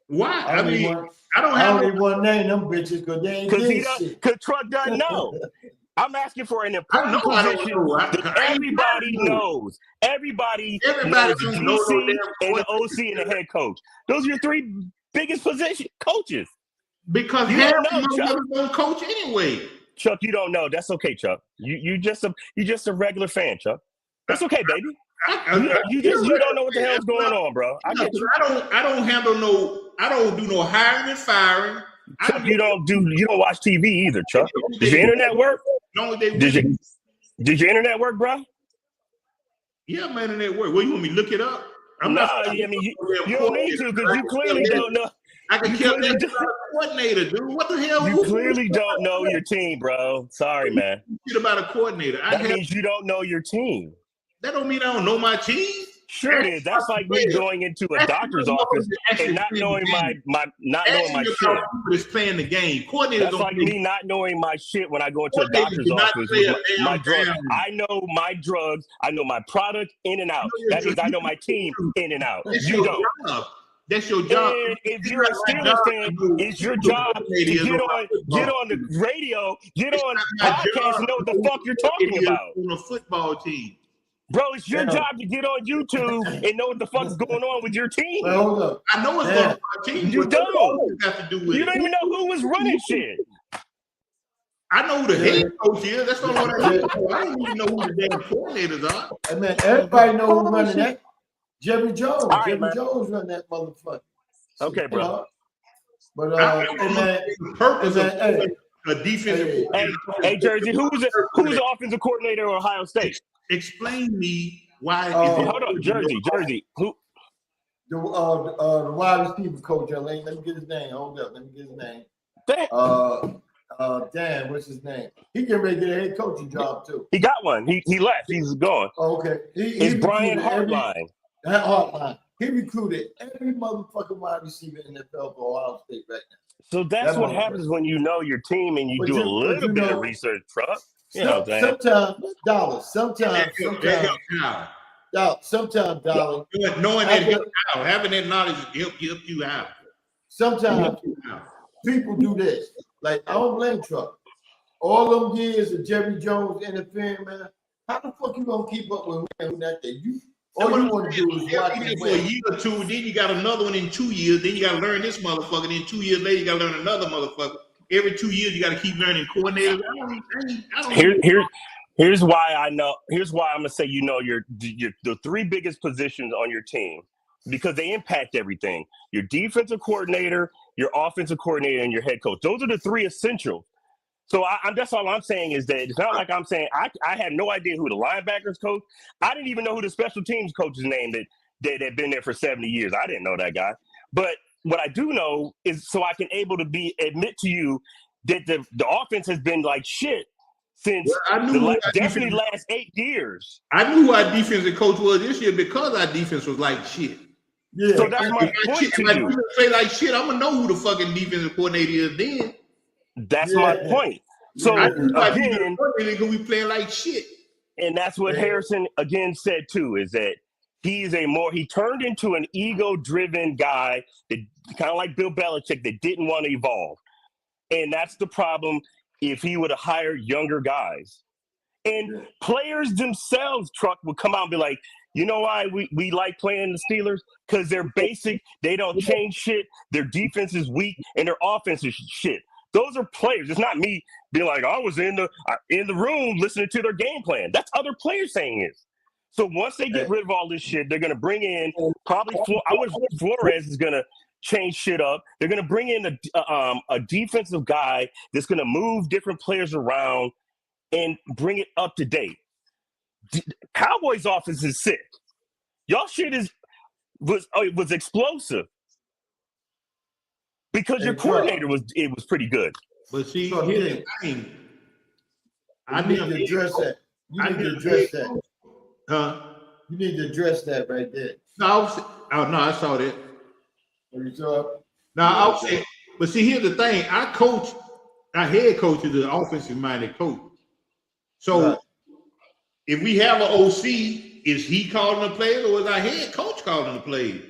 Why? I don't even want to name them bitches because they ain't did shit. Because Truck doesn't know. I'm asking for an important position that everybody knows. Everybody knows the DC and the OC and the head coach. Those are your three biggest coaches. Because half of them don't coach anyway. Chuck, you don't know. That's okay, Chuck. You just a regular fan, Chuck. That's okay, baby. You don't know what the hell's going on, bro. I don't do no hiring and firing. Chuck, you don't watch TV either, Chuck. Does your internet work? No, did your internet work, bro? Yeah, my internet work. What, you want me to look it up? You don't need to because you clearly don't know. I can kill that coordinator, dude. What the hell? You clearly don't know your team, bro. Sorry, man. Shit about a coordinator. That means you don't know your team. That don't mean I don't know my team. Sure it is. That's like me going into a doctor's office and not knowing my shit. Is playing the game. Coordinator. That's like me not knowing my shit when I go into a doctor's office with my drugs. I know my drugs. I know my product in and out. That means I know my team in and out. You don't. That's your job. And if you're a Steelers fan, it's your job to get on the radio, get on podcasts and know what the fuck you're talking about. On a football team. Bro, it's your job to get on YouTube and know what the fuck's going on with your team. Well, hold up. I know what's going on with my team. You don't. Have to do with you don't even know who was running shit. I know who the head coach is. That's not what I know. I don't even know who the damn coordinators are. And man, everybody know who's running that. Jerry Jones. Right, Jerry Jones run that motherfucker. Okay, bro. But purpose of a defensive. Hey, Jersey, who's the offensive coordinator at Ohio State? Explain me why. Hold up, Jersey. Who? The wide receiver coach. Let me get his name. Hold up. Let me get his name. Dan, what's his name? He getting ready to get a head coaching job too. He got one. He left. He's gone. Okay. It's Brian Hartline. Hartline. He recruited every motherfucking wide receiver in the NFL for Ohio State right now. So that's what happens when you know your team and you do a little bit of research, Truck. You know what I'm saying? Sometimes dollars. Sometimes dollars. Knowing that help out, having that knowledge help you out. Sometimes people do this. Like I don't blame Truck. All them years of Jerry Jones interfering, man. How the fuck you gonna keep up with that thing? All you want to do is watch it for a year or two, then you got another one in 2 years, then you got to learn this motherfucker, then 2 years later you got to learn another motherfucker. Every 2 years you got to keep learning coordinators. Here's why I know. Here's why I'm gonna say your the three biggest positions on your team because they impact everything. Your defensive coordinator your offensive coordinator, and your head coach. Those are the three essentials. So that's all I'm saying is that it's not like I'm saying I had no idea who the linebackers coach. I didn't even know who the special teams coach's name that had been there for 70 years. I didn't know that guy. But what I do know is so I can able to admit to you that the offense has been like shit since definitely last 8 years. I knew who our defensive coach was this year because our defense was like shit. Yeah. So that's my point to you. If I play like shit, I'm gonna know who the fucking defensive coordinator is then. That's my point. So again, we playing like shit, and that's what Harrison again said too. Is that he turned into an ego-driven guy that kind of like Bill Belichick that didn't want to evolve, and that's the problem. If he would have hired younger guys, and players themselves, Truck would come out and be like, you know why we like playing the Steelers? Because they're basic, they don't change shit. Their defense is weak, and their offense is shit. Those are players. It's not me being like, I was in the room listening to their game plan. That's other players saying this. So once they get rid of all this shit, they're going to bring in probably Flores is going to change shit up. They're going to bring in a defensive guy that's going to move different players around and bring it up to date. Cowboys offense is sick. Y'all shit was explosive. Because your coordinator was pretty good. But see, here's the thing. I need to address that. You need to address that. Huh? You need to address that right there. No, I saw that. Oh, you saw it? No, I'll say, but see, here's the thing. Our head coach is an offensive-minded coach. So if we have an OC, is he calling the plays or is our head coach calling the plays?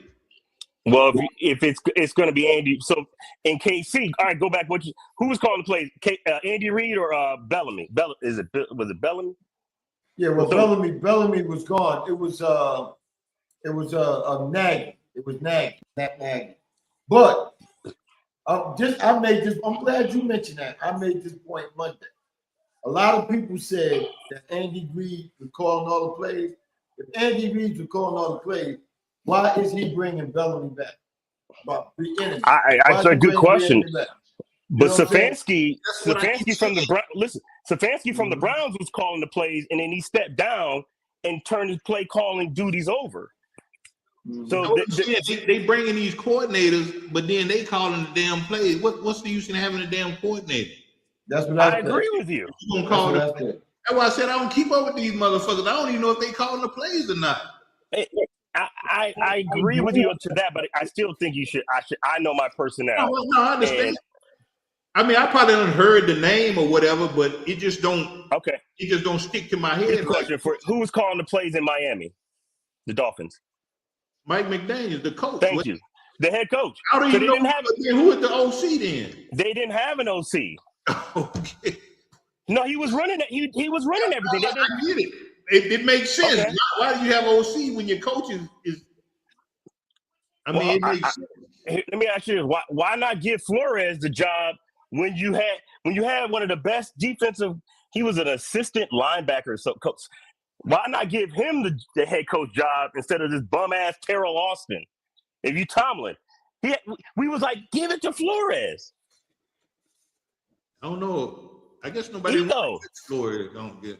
Well, if it's going to be Andy, so in KC, all right, go back. Who was calling the plays? Andy Reid or Bellamy? Was it Bellamy? Yeah, well, Bellamy was gone. It was Nagy. It was Nagy. But I'm glad you mentioned that. I made this point Monday. A lot of people said that Andy Reid was calling all the plays. If Andy Reid was calling all the plays, why is he bringing Bellamy back? That's a good question. But Stefanski from the Browns was calling the plays, and then he stepped down and turned his play calling duties over. So they bring in these coordinators, but then they calling the damn plays. What's the use in having a damn coordinator? That's what I agree with you. That's why I said I don't keep up with these motherfuckers. I don't even know if they calling the plays or not. I agree with you to that, but I still think you should. I know my personnel. No, I understand. I mean, I probably haven't heard the name or whatever, but it just don't. Okay. It just don't stick to my head. Question for who was calling the plays in Miami? The Dolphins. Mike McDaniels, the coach. Thank you. The head coach. How do you know who is the OC then? They didn't have an OC. Okay. No, he was running it. He was running everything. I get it. It makes sense. Okay. Why do you have OC when your coach is I mean, it makes sense. Let me ask you, why not give Flores the job when you had one of the best defensive? He was an assistant linebacker, so coach. Why not give him the head coach job instead of this bum ass Terrell Austin? If you Tomlin, we was like, give it to Flores. I don't know. I guess nobody wants Flores.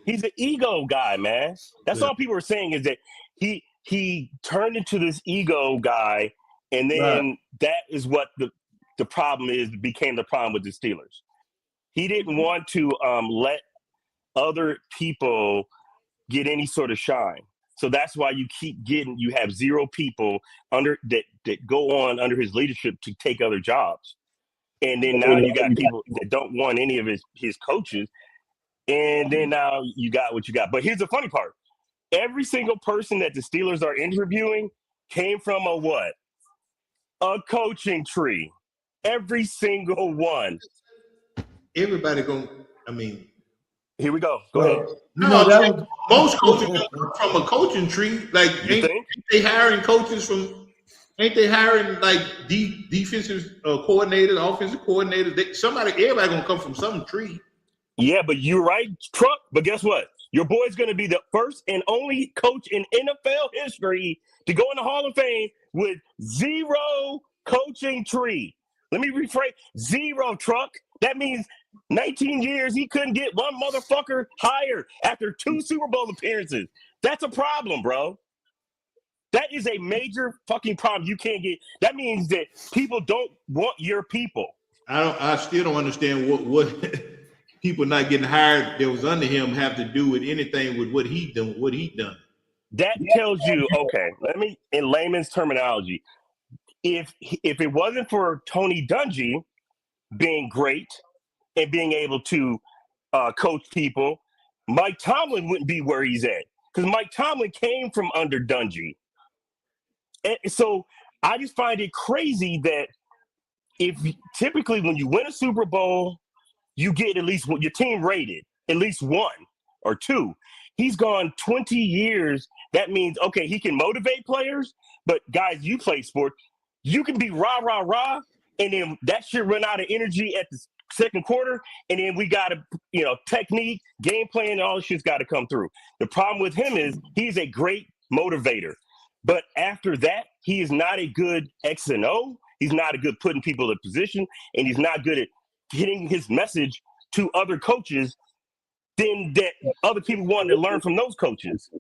He's an ego guy, man. That's all people are saying is that he turned into this ego guy, and then that is what the problem is. Became the problem with the Steelers. He didn't want to let other people get any sort of shine. So that's why you have zero people under that go on under his leadership to take other jobs. And then now you got people that don't want any of his coaches. And then now you got what you got. But here's the funny part. Every single person that the Steelers are interviewing came from a coaching tree. Every single one. Everybody here we go. Go ahead. Most coaches come from a coaching tree. Like, ain't they hiring coaches from? Ain't they hiring like defensive coordinators, offensive coordinators? Everybody gonna come from some tree. Yeah, but you're right, Truck. But guess what? Your boy's gonna be the first and only coach in NFL history to go in the Hall of Fame with zero coaching tree. Let me rephrase. 0, truck. That means 19 years he couldn't get one motherfucker hired after 2 Super Bowl appearances. That's a problem, bro. That is a major fucking problem. You can't get. That means that people don't want your people. I still don't understand what people not getting hired that was under him have to do with anything with what he done. That tells you, okay, let me, in layman's terminology, if it wasn't for Tony Dungy being great and being able to coach people, Mike Tomlin wouldn't be where he's at. Because Mike Tomlin came from under Dungy. And so I just find it crazy that typically when you win a Super Bowl, you get at least your team rated, at least 1 or 2. He's gone 20 years. That means, okay, he can motivate players, but guys, you play sport, you can be rah, rah, rah, and then that shit run out of energy at the second quarter, and then we got to, technique, game plan, and all this shit's got to come through. The problem with him is he's a great motivator. But after that, he is not a good X and O. He's not a good putting people in position, and he's not good at getting his message to other coaches then that other people wanted to learn from those coaches.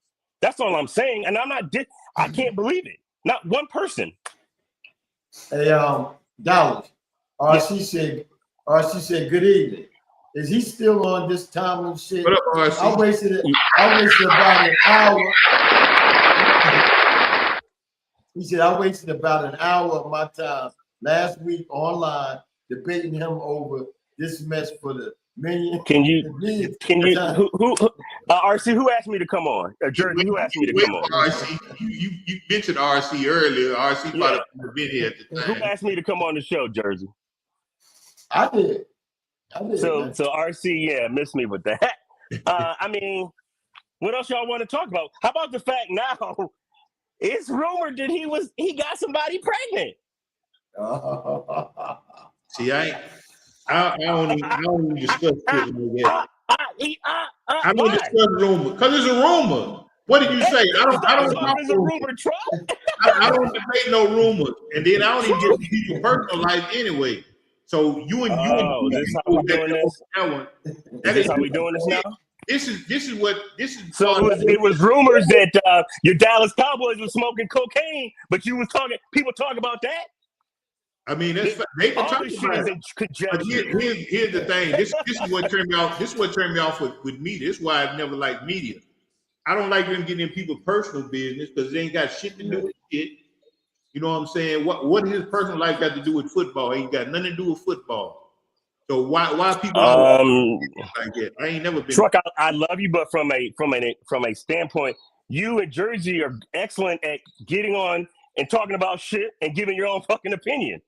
That's all I'm saying. And I can't believe it. Not one person. Hey, Dallas, RC said, good evening. Is he still on this Tomlin shit? What up, RC? I wasted about an hour. He said, I wasted about an hour of my time last week online debating him over this mess for the million. RC, who asked me to come on? Jersey, who asked me to come on? RC, you mentioned RC earlier. RC probably have been here at the time. Who asked me to come on the show, Jersey? I did. So RC, missed me with that. What else y'all want to talk about? How about the fact now it's rumored that he got somebody pregnant? See, I don't even discuss it like that. I don't discuss rumor because it's a rumor. What did you say? I don't debate no rumors, and then I don't even get to people's personal life anyway. So you and this is how we doing this. Is this how we doing this now? This is what. So it was rumors that your Dallas Cowboys were smoking cocaine, but people talk about that. I mean, they can talk about it. But here's the thing. This is what turned me off. This is what turned me off with media. This is why I've never liked media. I don't like them getting in people's personal business because they ain't got shit to do with it. You know what I'm saying? What his personal life got to do with football? Ain't got nothing to do with football. So why people like that? I ain't never been. Truck, I love you, but from a standpoint, you and Jersey are excellent at getting on and talking about shit and giving your own fucking opinion.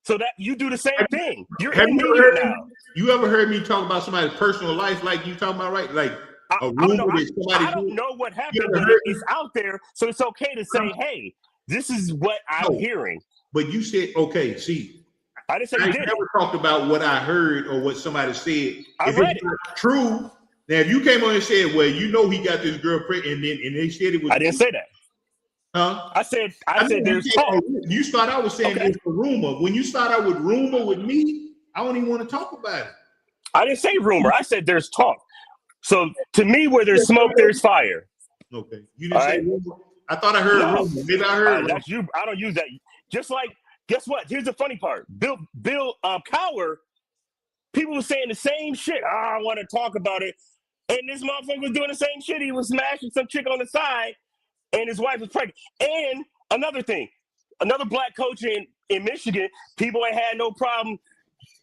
So that you do the same thing. You're in media now. You ever heard me talk about somebody's personal life like you talking about, right? Like a rumor that somebody. I don't know what happened, but it's out there, so it's okay to say, "Hey, this is what I'm hearing." But you said, "Okay, see." I didn't say I never talked about what I heard or what somebody said. If it's not true, now if you came on and said, "Well, he got this girl pregnant," and they said it was. I didn't say that. Huh? I said there's talk. You start out with saying it's a rumor. When you start out with rumor with me, I don't even want to talk about it. I didn't say rumor. I said there's talk. So to me, where there's smoke, there's fire. Okay. You didn't say rumor? I thought I heard rumor. Maybe I heard that's you. I don't use that. Just like, guess what? Here's the funny part. Bill Cowher, people were saying the same shit. I want to talk about it. And this motherfucker was doing the same shit. He was smashing some chick on the side. And his wife was pregnant. And another thing, another black coach in Michigan, people ain't had no problem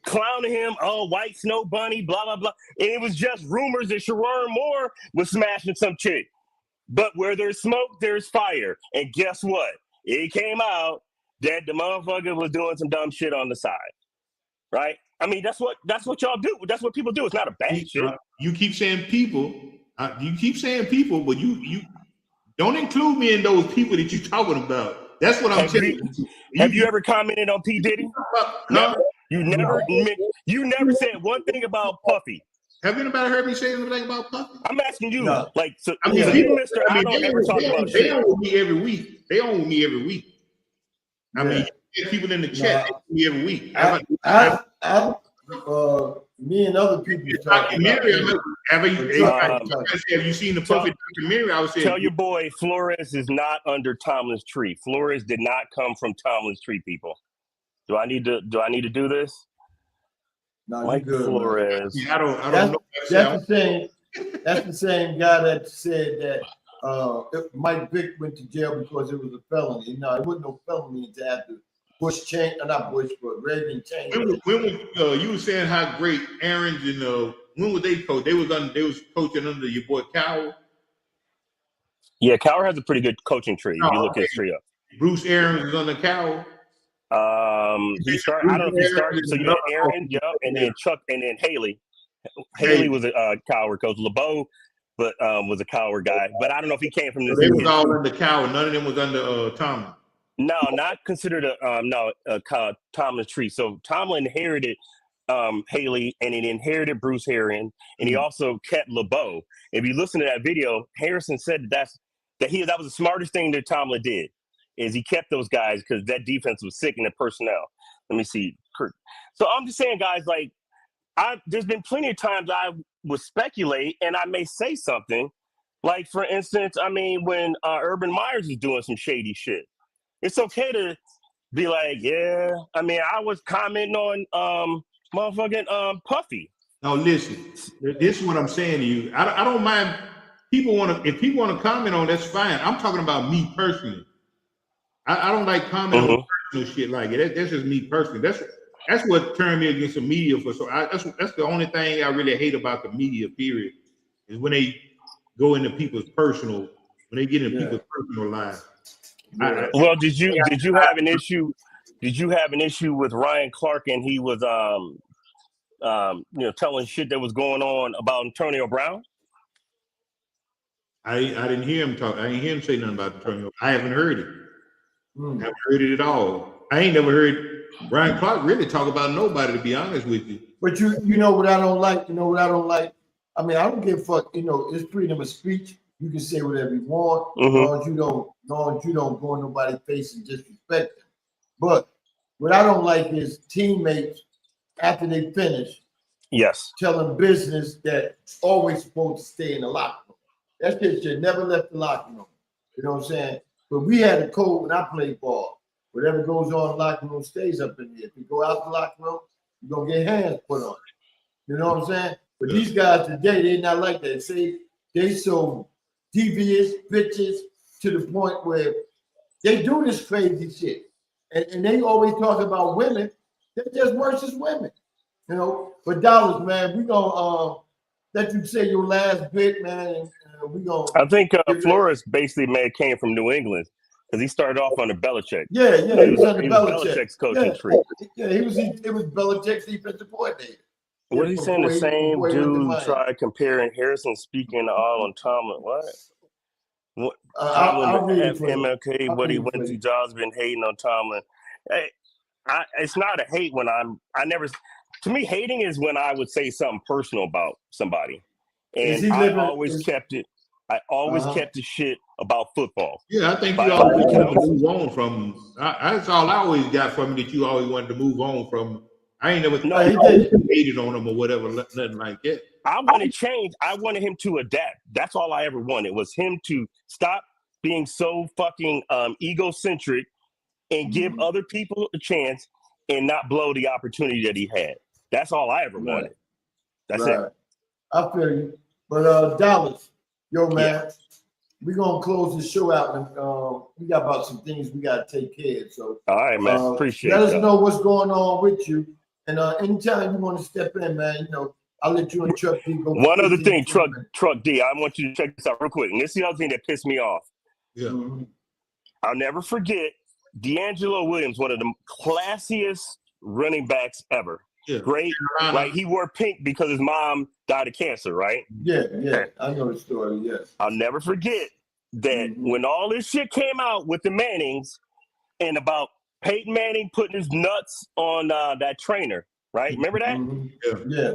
clowning him. Oh, white snow bunny, blah, blah, blah. And it was just rumors that Sherrone Moore was smashing some chick. But where there's smoke, there's fire. And guess what? It came out that the motherfucker was doing some dumb shit on the side. Right? I mean, that's what y'all do. That's what people do. It's not a bad shit. You keep saying people. But you don't include me in those people that you're talking about. That's what I'm telling you. Have you ever commented on P. Diddy? No. You never said one thing about Puffy. Have anybody heard me say anything about Puffy? I'm asking you. No. Like, so, I mean, I don't ever talk about shit. They own with me every week. I mean, people in the chat every week. Me and other people talk about it. Have you seen the Puffy documentary? I was saying, tell your boy Flores is not under Tomlin's tree. Flores did not come from Tomlin's tree, people. Do I need to do this? No, Mike good, Flores. I don't know. That's the same guy that said that Mike Vick went to jail because it was a felony. No, it wasn't no felony until after Bush changed, not Bush, but Reagan changed. When you were saying how great Aaron's and when was they coach? They was coaching under your boy Cowell. Yeah, Cowell has a pretty good coaching tree. If you look his tree up. Bruce Aaron was under Cowell. He started. I don't know if he started. So you had Aaron, and then Chuck, and then Haley. Haley was a Cowher coach. LeBeau, but was a Cowher guy. But I don't know if he came from this. So they was all under Cowher. None of them was under Tomlin. No, not considered Tomlin's tree. So Tomlin inherited Haley, and he inherited Bruce Aaron, and he also kept LeBeau. If you listen to that video, Harrison said that was the smartest thing that Tomlin did, is he kept those guys because that defense was sick in the personnel. Let me see, Kurt. So I'm just saying, guys, like there's been plenty of times I would speculate, and I may say something. Like, for instance, I mean, when Urban Meyers is doing some shady shit, it's okay to be like, yeah. I mean, I was commenting on motherfucking Puffy. No, listen. This is what I'm saying to you. I don't mind. If people want to comment on, that's fine. I'm talking about me personally. I don't like commenting on personal shit like it. That's just me personally. That's what turned me against the media for. So that's the only thing I really hate about the media. Period, is when they go into people's personal, when they get into people's personal lives. Well, did you have an issue? Did you have an issue with Ryan Clark and he was telling shit that was going on about Antonio Brown? I didn't hear him talk. I didn't hear him say nothing about Antonio. I haven't heard it. I haven't heard it at all. I ain't never heard Ryan Clark really talk about nobody, to be honest with you. But you know what I don't like? You know what I don't like? I mean, I don't give a fuck. You know, it's freedom of speech. You can say whatever you want, as long as you don't go in nobody's face and disrespect them. But what I don't like is teammates after they finish, telling business that's always supposed to stay in the locker room. That shit should never left the locker room. You know what I'm saying? But we had a code when I played ball. Whatever goes on in the locker room stays up in there. If you go out the locker room, you're gonna get hands put on it. You know what I'm saying? But these guys today, they're not like that. Say they so devious bitches to the point where they do this crazy shit. And they always talk about women. They're just worse as women. You know, but Dollars, man, we gonna let you say your last bit, man. And we gonna I think Flores basically came from New England because he started off under Belichick. Yeah, he was under Belichick's coaching tree. Yeah, it was Belichick's defensive coordinator. What is he saying? The same dude tried comparing Harrison speaking all on Tomlin. What? Tomlin have MLK, what he went to. Jobs been hating on Tomlin. Hey, it's not a hate when to me, hating is when I would say something personal about somebody. And I always kept it. I always kept the shit about football. Yeah, I think you always wanted to move on from. That's all I always got from you, that you always wanted to move on from. I ain't never hated on him or whatever, nothing like that. I wanted change. I wanted him to adapt. That's all I ever wanted, was him to stop being so fucking egocentric and give other people a chance and not blow the opportunity that he had. That's all I ever wanted. That's it. I feel you. But Dallas, yo, man, we're going to close the show out. And we got about some things we got to take care of. So, all right, man. Appreciate it. Let us know what's going on with you. And anytime you want to step in, man, I'll let you and Truck D go. One other thing, Truck D, I want you to check this out real quick. And this is the other thing that pissed me off. Yeah. I'll never forget D'Angelo Williams, one of the classiest running backs ever. Yeah. Great. Like, he wore pink because his mom died of cancer, right? Yeah. I know the story, yes. I'll never forget that when all this shit came out with the Mannings and about Peyton Manning putting his nuts on that trainer, right? Remember that? Yeah.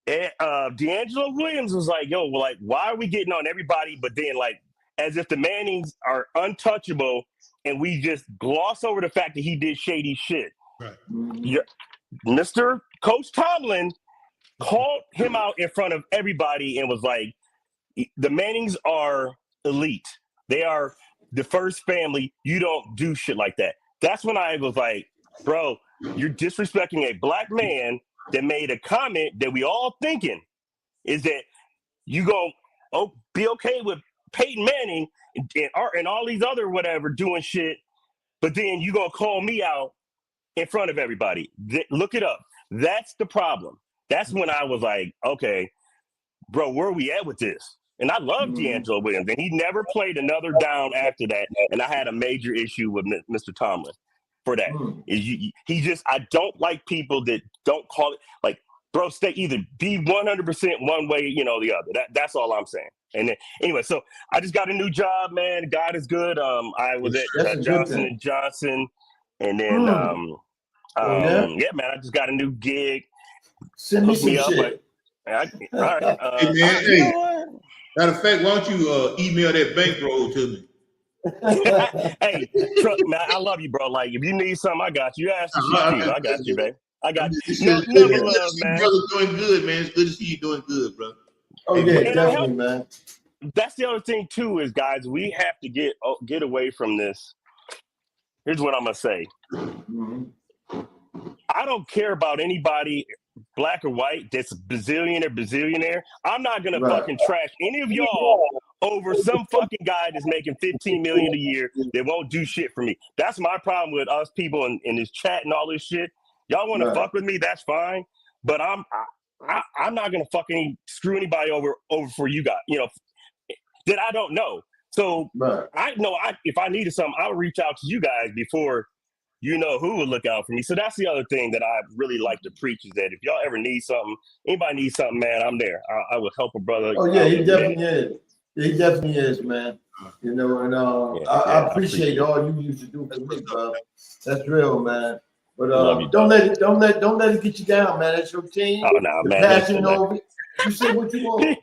And D'Angelo Williams was like, yo, why are we getting on everybody? But then, like, as if the Mannings are untouchable and we just gloss over the fact that he did shady shit. Right. Mr. Coach Tomlin called him out in front of everybody and was like, the Mannings are elite. They are the first family. You don't do shit like that. That's when I was like, bro, you're disrespecting a black man that made a comment that we all thinking is that you gonna be okay with Peyton Manning and all these other whatever doing shit, but then you gonna call me out in front of everybody. Look it up. That's the problem. That's when I was like, okay, bro, where are we at with this? And I love D'Angelo Williams, and he never played another down after that. And I had a major issue with Mr. Tomlin for that. I don't like people that don't call it like, bro, stay either be 100% one way, the other. That's all I'm saying. And then, anyway, so I just got a new job, man. God is good. I was at Johnson & Johnson, and then, yeah, man, I just got a new gig. Send me some shit. All right. Hey, man, hey. Matter of fact, why don't you email that bankroll to me? Hey, man, I love you, bro. Like, if you need something, I got you. Ask I got you, babe. I got you. Never love, man. Brother, doing good, man. It's good to see you doing good, bro. Oh, yeah, definitely, man. That's the other thing, too, is, guys, we have to get away from this. Here's what I'm going to say. I don't care about anybody, black or white, that's bazillionaire. I'm not going to fucking trash any of y'all over some fucking guy that's making $15 million a year that won't do shit for me. That's my problem with us people in this chat and all this shit. Y'all want to fuck with me, that's fine. But I'm not going to fucking screw anybody over for you guys, that I don't know. So I know if I needed something, I would reach out to you guys before who would look out for me. So that's the other thing that I really like to preach is that if y'all ever need something, anybody needs something, man, I'm there. I will help a brother. Oh, yeah, he definitely is. He definitely is, man. And I appreciate all you used to do for me, bro. That's real, man. But don't let it get you down, man. That's your team. Oh, no, man. Passion over it. You say what you want.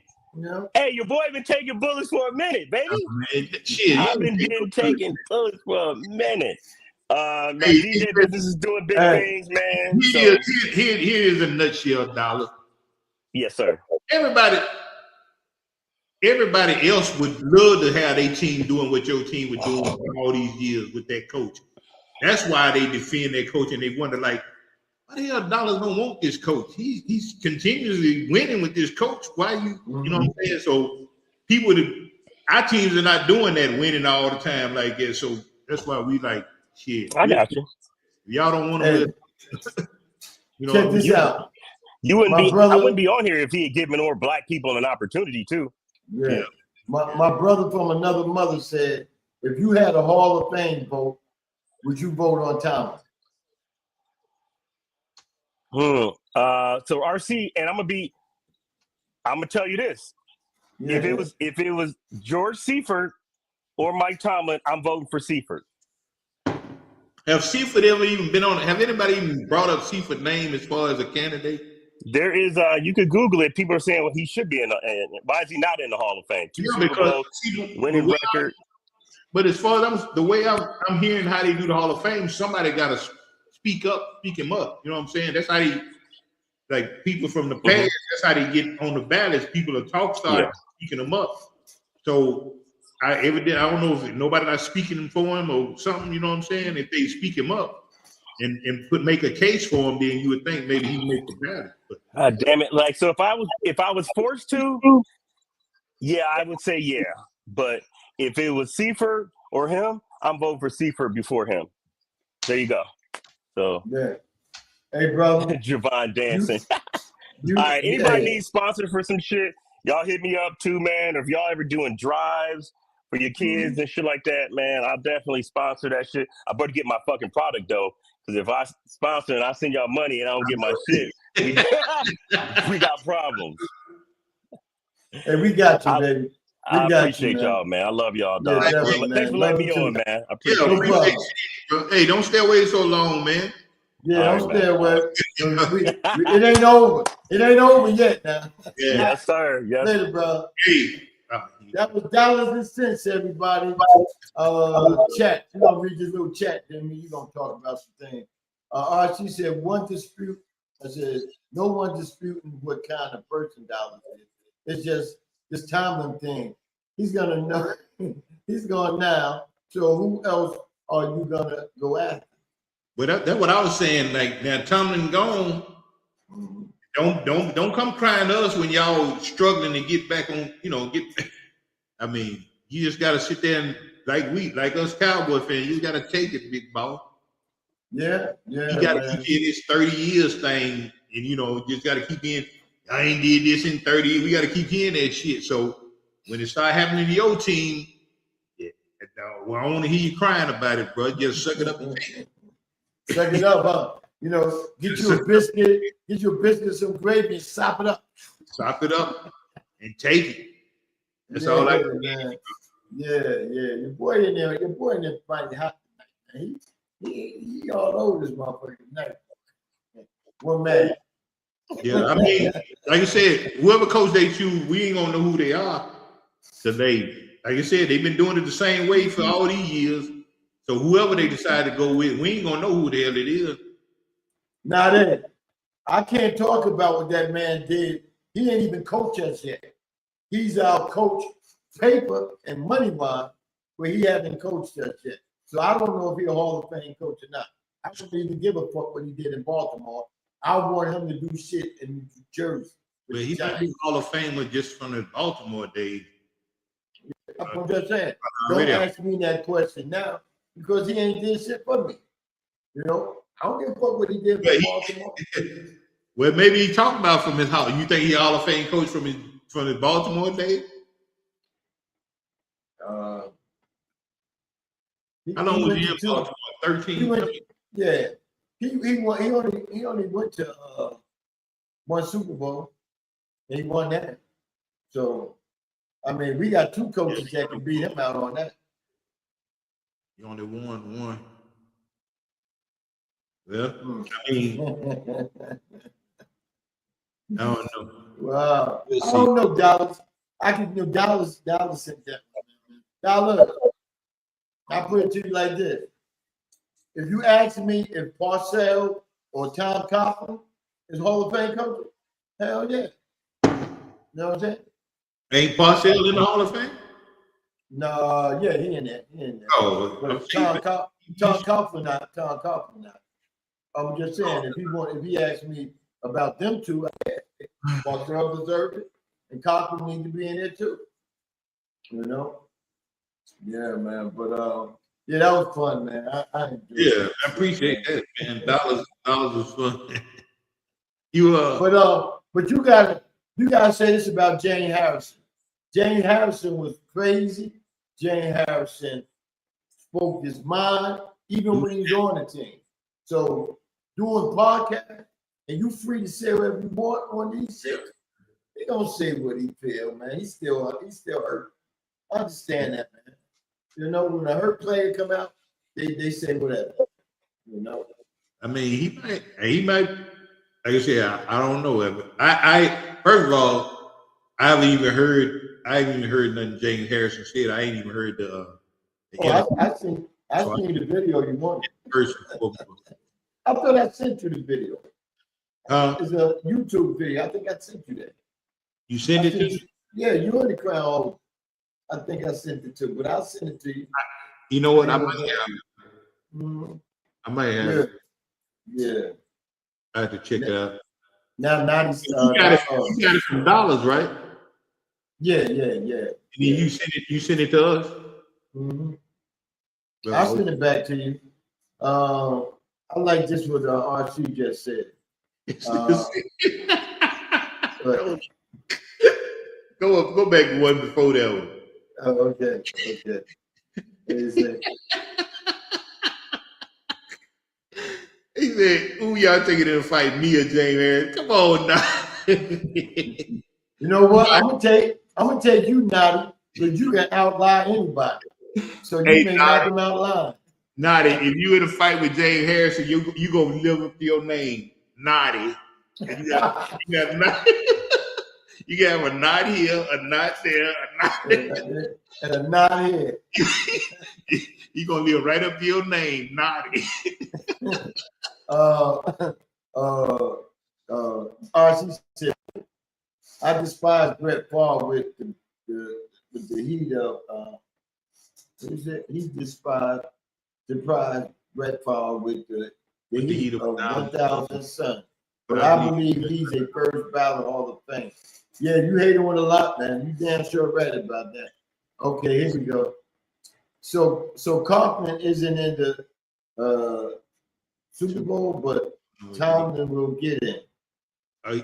Hey, your boy been taking bullets for a minute, baby. Shit, I've been taking bullets for a minute. DJ business is doing big things, man. Here is a nutshell, Dollar. Yes, sir. Everybody else would love to have their team doing what your team was doing for all these years with that coach. That's why they defend their coach and they wonder, like, why the hell Dollars don't want this coach? He's continuously winning with this coach. Why you know what I'm saying? So our teams are not doing that, winning all the time like that. So that's why we like shit. I got you. Y'all don't want to check this out. I wouldn't be on here if he had given more black people an opportunity too. Yeah. My brother from another mother said, if you had a Hall of Fame vote, would you vote on Thomas? So RC, and I'm gonna tell you this. Yeah. If it was George Seifert or Mike Tomlin, I'm voting for Seifert. Have Seifert ever even been on? Have anybody even brought up Seifert's name as far as a candidate? There is. You could Google it. People are saying, well, he should be in. Why is he not in the Hall of Fame? Because winning record. But as far as the way I'm hearing how they do the Hall of Fame, somebody got to speak him up. You know what I'm saying? That's how like people from the past, that's how they get on the ballots. People are speaking them up. So I don't know if nobody not speaking for him or something, you know what I'm saying? If they speak him up and make a case for him, then you would think maybe he'd make the ballot. Damn it. Like, so if I was forced to, yeah, I would say yeah. But if it was Seifert or him, I'm voting for Seifert before him. There you go. So yeah. Hey, brother. Javon dancing. All right. Anybody needs sponsor for some shit? Y'all hit me up too, man. Or if y'all ever doing drives for your kids and shit like that, man, I'll definitely sponsor that shit. I better get my fucking product though. Because if I sponsor and I send y'all money and I don't get my shit, we got problems. Hey, we got you, baby. I appreciate y'all, man. I love y'all, dog. Yeah, thanks for letting me on, man. I appreciate it. Hey, don't stay away so long, man. Yeah, don't stay away. It ain't over. It ain't over yet now. Yeah. Yes, sir. Yes. Later, bro. Hey, That was dollars and cents, everybody. Chat. You gonna read this little chat, then you gonna talk about some things. Archie said one dispute. I said no one disputing what kind of person Dollars is. It's just this Tomlin thing. He's gonna know. He's gone now. So who else are you gonna go after? But that's what I was saying. Like now, Tomlin gone. Don't come crying to us when y'all struggling to get back on. I mean, you just gotta sit there and like us Cowboy fans, you gotta take it, big ball. Yeah. You gotta keep in this 30 years thing, and just gotta keep in. I ain't did this in 30 years. We gotta keep hearing that shit. So when it start happening to your team, well, I don't want to hear you crying about it, bro. Just suck it up and take it. Suck it up, huh? Get you a biscuit, some gravy, and sop it up. Sop it up and take it. That's all I can do. Yeah. Your boy in there fighting hot tonight. He all over this motherfucker tonight. One man. Yeah, I mean, like I said, whoever coach they choose, we ain't gonna know who they are. Cause like I said, they've been doing it the same way for all these years. So whoever they decide to go with, we ain't gonna know who the hell it is. Now then, I can't talk about what that man did. He ain't even coach us yet. He's our coach, paper and money wise, but he hasn't coached us yet. So I don't know if he's a Hall of Fame coach or not. I don't even give a fuck what he did in Baltimore. I want him to do shit in New Jersey. But he might be Hall of Famer just from the Baltimore days. I'm just saying. Don't ask me that question now because he ain't did shit for me. I don't give a fuck what he did for Baltimore. Well, maybe he talked about from his house. You think he Hall of Fame coach from his Baltimore days? How long was he in Baltimore? 13. Yeah. He only went to one Super Bowl and he won that. So I mean, we got two coaches that can beat him out on that. He only won one. Well, I mean, I don't know. Wow. I don't know, Dallas. I can know Dallas said that. Dallas, I put it to you like this. If you ask me if Parcells or Tom Coughlin is Hall of Fame coach, hell yeah. You know what I'm saying? Ain't Parcells in the Hall of Fame? No, yeah, he in there. Oh, but Tom Coughlin not. I'm just saying, if he asked me about them two, Parcells deserved it, and Coughlin need to be in there too. Yeah, man. But yeah, that was fun, man. I enjoyed it. I appreciate that, man. Dollars was fun. But you gotta say this about Jane Harrison. Jane Harrison was crazy. Jane Harrison spoke his mind, even when he was on the team. So doing podcast, and you free to say whatever you want on these shit. He don't say what he feel, man. He's still hurt. I understand that, man. When a hurt player come out, they say whatever. I mean, he might. Like I said, I don't know. I first of all, I haven't even heard nothing Jane Harrison said. I ain't even heard the I seen the video you wanted. I thought I sent you the video. It's a YouTube video. I think I sent you that. You sent it to me? Yeah, you in the crowd. I think I sent it to, but I'll send it to you. You know what? I might have. I might have. Yeah. I have to check it out. Now, you got it from Dollars, right? Yeah. And then you sent it to us. Mm-hmm. I'll send it back to you. I like this what RC just said. Go back one before that one. Oh, okay. He said, "Who y'all taking in a fight, me or Jane Harris? Come on now." You know what? I'm gonna take you, Naughty, because you can outlie anybody. So you may knock him out line. Naughty, if you in a fight with Jane Harrison, you gonna live up to your name, Naughty. You got Naughty. You can have a knot here, a knot there, a knot there. And a knot here. You're gonna live right up to your name, Naughty. RC said, I despise Brett Favre with the heat of what is it? He despised Brett Favre with the heat of 1,000 suns. But I believe he's a first ballot Hall of Fame. Yeah, you hate him with a lot, man. You damn sure right about that. Okay, here we go. So Kaufman isn't in the Super Bowl, but Tomlin will get in.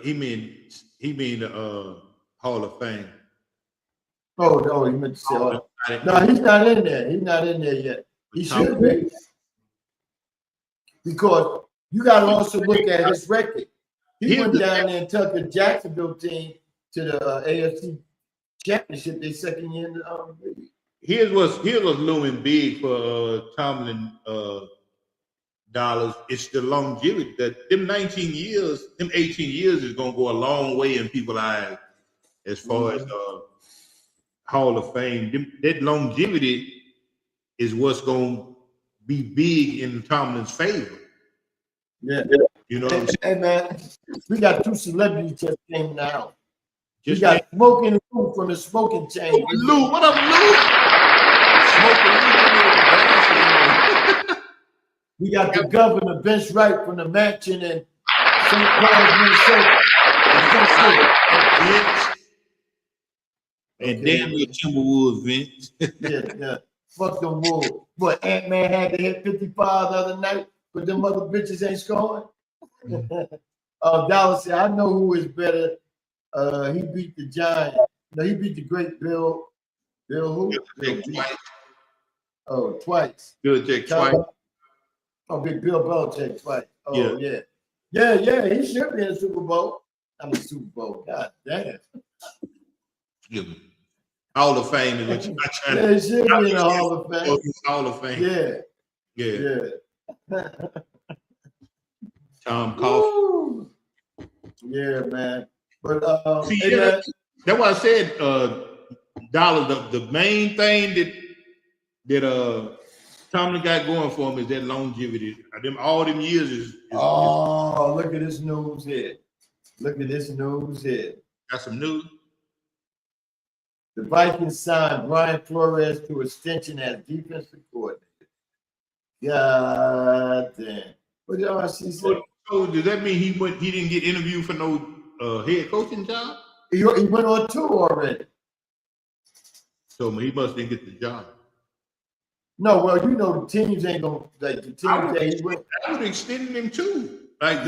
He mean the Hall of Fame. Oh, he meant to say. No, he's not in there. He's not in there yet. He should be. Because you got to also look at his record. He went down there and took the Jacksonville team to the AFC Championship their second year in the league. Here's what's looming big for Tomlin dollars. It's the longevity. That them 19 years, them 18 years is gonna go a long way in people's eyes as far as Hall of Fame. That longevity is what's gonna be big in Tomlin's favor. Yeah. You know what I'm saying? Hey man, we got two celebrities just came now. We got Smoking Lou from the Smoking Chain. Lou, what up, Lou? We got the governor, Vince Wright, from the mansion in St. Paul, Minnesota. And damn your Timberwolves, Vince. Yeah. Fuck them Wolves. What, Ant-Man had to hit 55 the other night, but them other bitches ain't scoring? Dallas said, I know who is better. He beat the Giant. No, he beat the great Bill who? Twice. Oh, twice. Belichick twice. Oh, big Bill Belichick twice. Oh, yeah. Yeah, he should be in the Super Bowl. I'm in the Super Bowl. God damn. Hall of Fame is what you're trying to. Yeah, he should be in the Hall of Fame. Hall of Fame. Yeah. Tom Coughlin. Yeah, man. But see, that's why I said, Dollar. The main thing that Tomlin got going for him is that longevity. All them years is look at this news here. Got some news. The Vikings signed Brian Flores to extension as defensive coordinator. God damn. What did RC say? So does that mean he didn't get interviewed for no head coaching job? He went on tour already. So he must didn't get the job. No, well, you know the teams ain't gonna like the teams that he went. I would extend him too. Like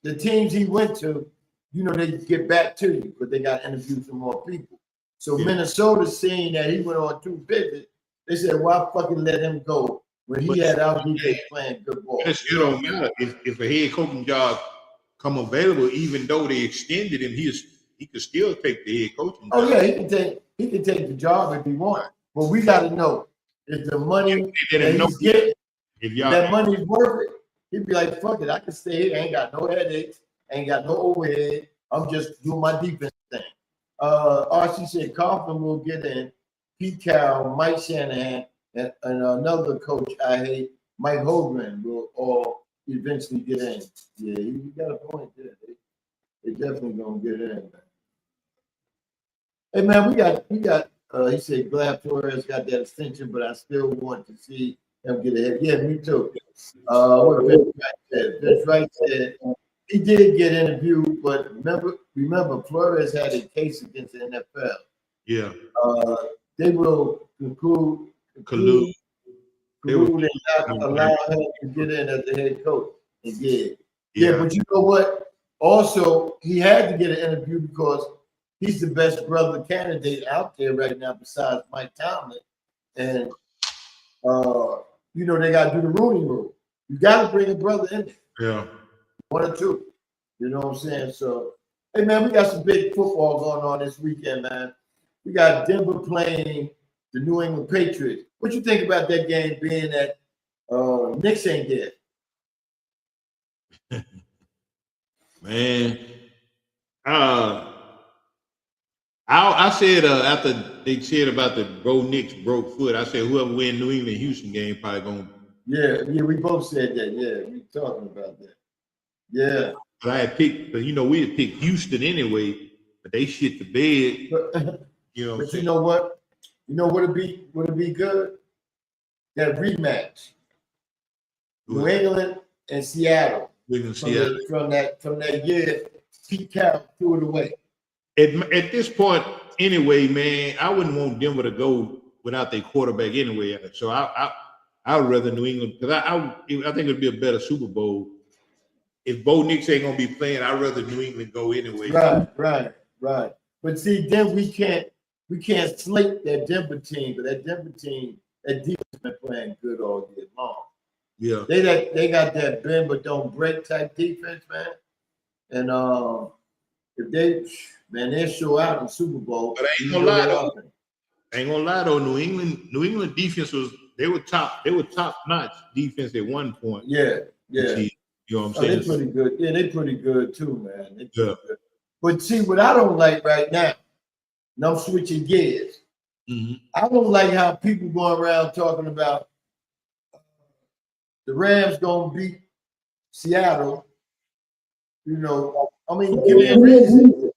the teams he went to, you know, they get back to you, but they got interviews from more people. So Minnesota, seeing that he went on 2 visits, they said, "Why fucking let him go when he had our defense playing good ball?" It don't matter if a head coaching job come available, even though they extended him, he could still take the head coaching job. Oh yeah, he can take the job if he wants. But we got to know if the money that he's getting, if that money's worth it. He'd be like, "Fuck it, I can stay here. I ain't got no headaches. I ain't got no overhead. I'm just doing my defense thing." RC said Kaufman will get in. Pete Carroll, Mike Shanahan, and another coach I hate, Mike Hogan, will all eventually get in. Yeah, you got a point there. They definitely gonna get in, man. Hey man, we got. He said Glad Flores got that extension, but I still want to see him get ahead. Yeah, me too. What Vince Wright said. Vince Wright said he did get interviewed, but remember, Flores had a case against the NFL. Yeah. They will conclude and not allow him to get in as the head coach. And did. Yeah, but you know what? Also, he had to get an interview because he's the best brother candidate out there right now besides Mike Tomlin. And, you know, they got to do the Rooney Rule. You got to bring a brother in there. Yeah. 1 or 2. You know what I'm saying? So, hey, man, we got some big football going on this weekend, man. We got Denver playing the New England Patriots. What you think about that game being that Knicks ain't there? Man, I said after they said about the Bo Knicks broke foot, I said whoever win New England Houston game probably gonna. Yeah, we both said that. Yeah, we talking about that. Yeah. But I had picked, but we had picked Houston anyway, but they shit the bed. But you know what? You know would it be good? That rematch. New England and Seattle. From that year, Pete Carroll threw it away. At this point, anyway, man, I wouldn't want Denver to go without their quarterback anyway. So I would rather New England because I think it'd be a better Super Bowl. If Bo Nix ain't gonna be playing, I'd rather New England go anyway. Right. But see, then we can't slate that Denver team, but that Denver team, that defense been playing good all year long. Yeah, they got that bend but don't break type defense, man. And if they'll show out in the Super Bowl. But I ain't gonna lie though. New England defense they were top notch defense at one point. Yeah. You know what I'm saying? They're pretty good. Yeah, they're pretty good too, man. Good. But see, what I don't like right now, and I'm switching gears. Mm-hmm. I don't like how people go around talking about the Rams gonna beat Seattle. You know, I mean, give me a reason.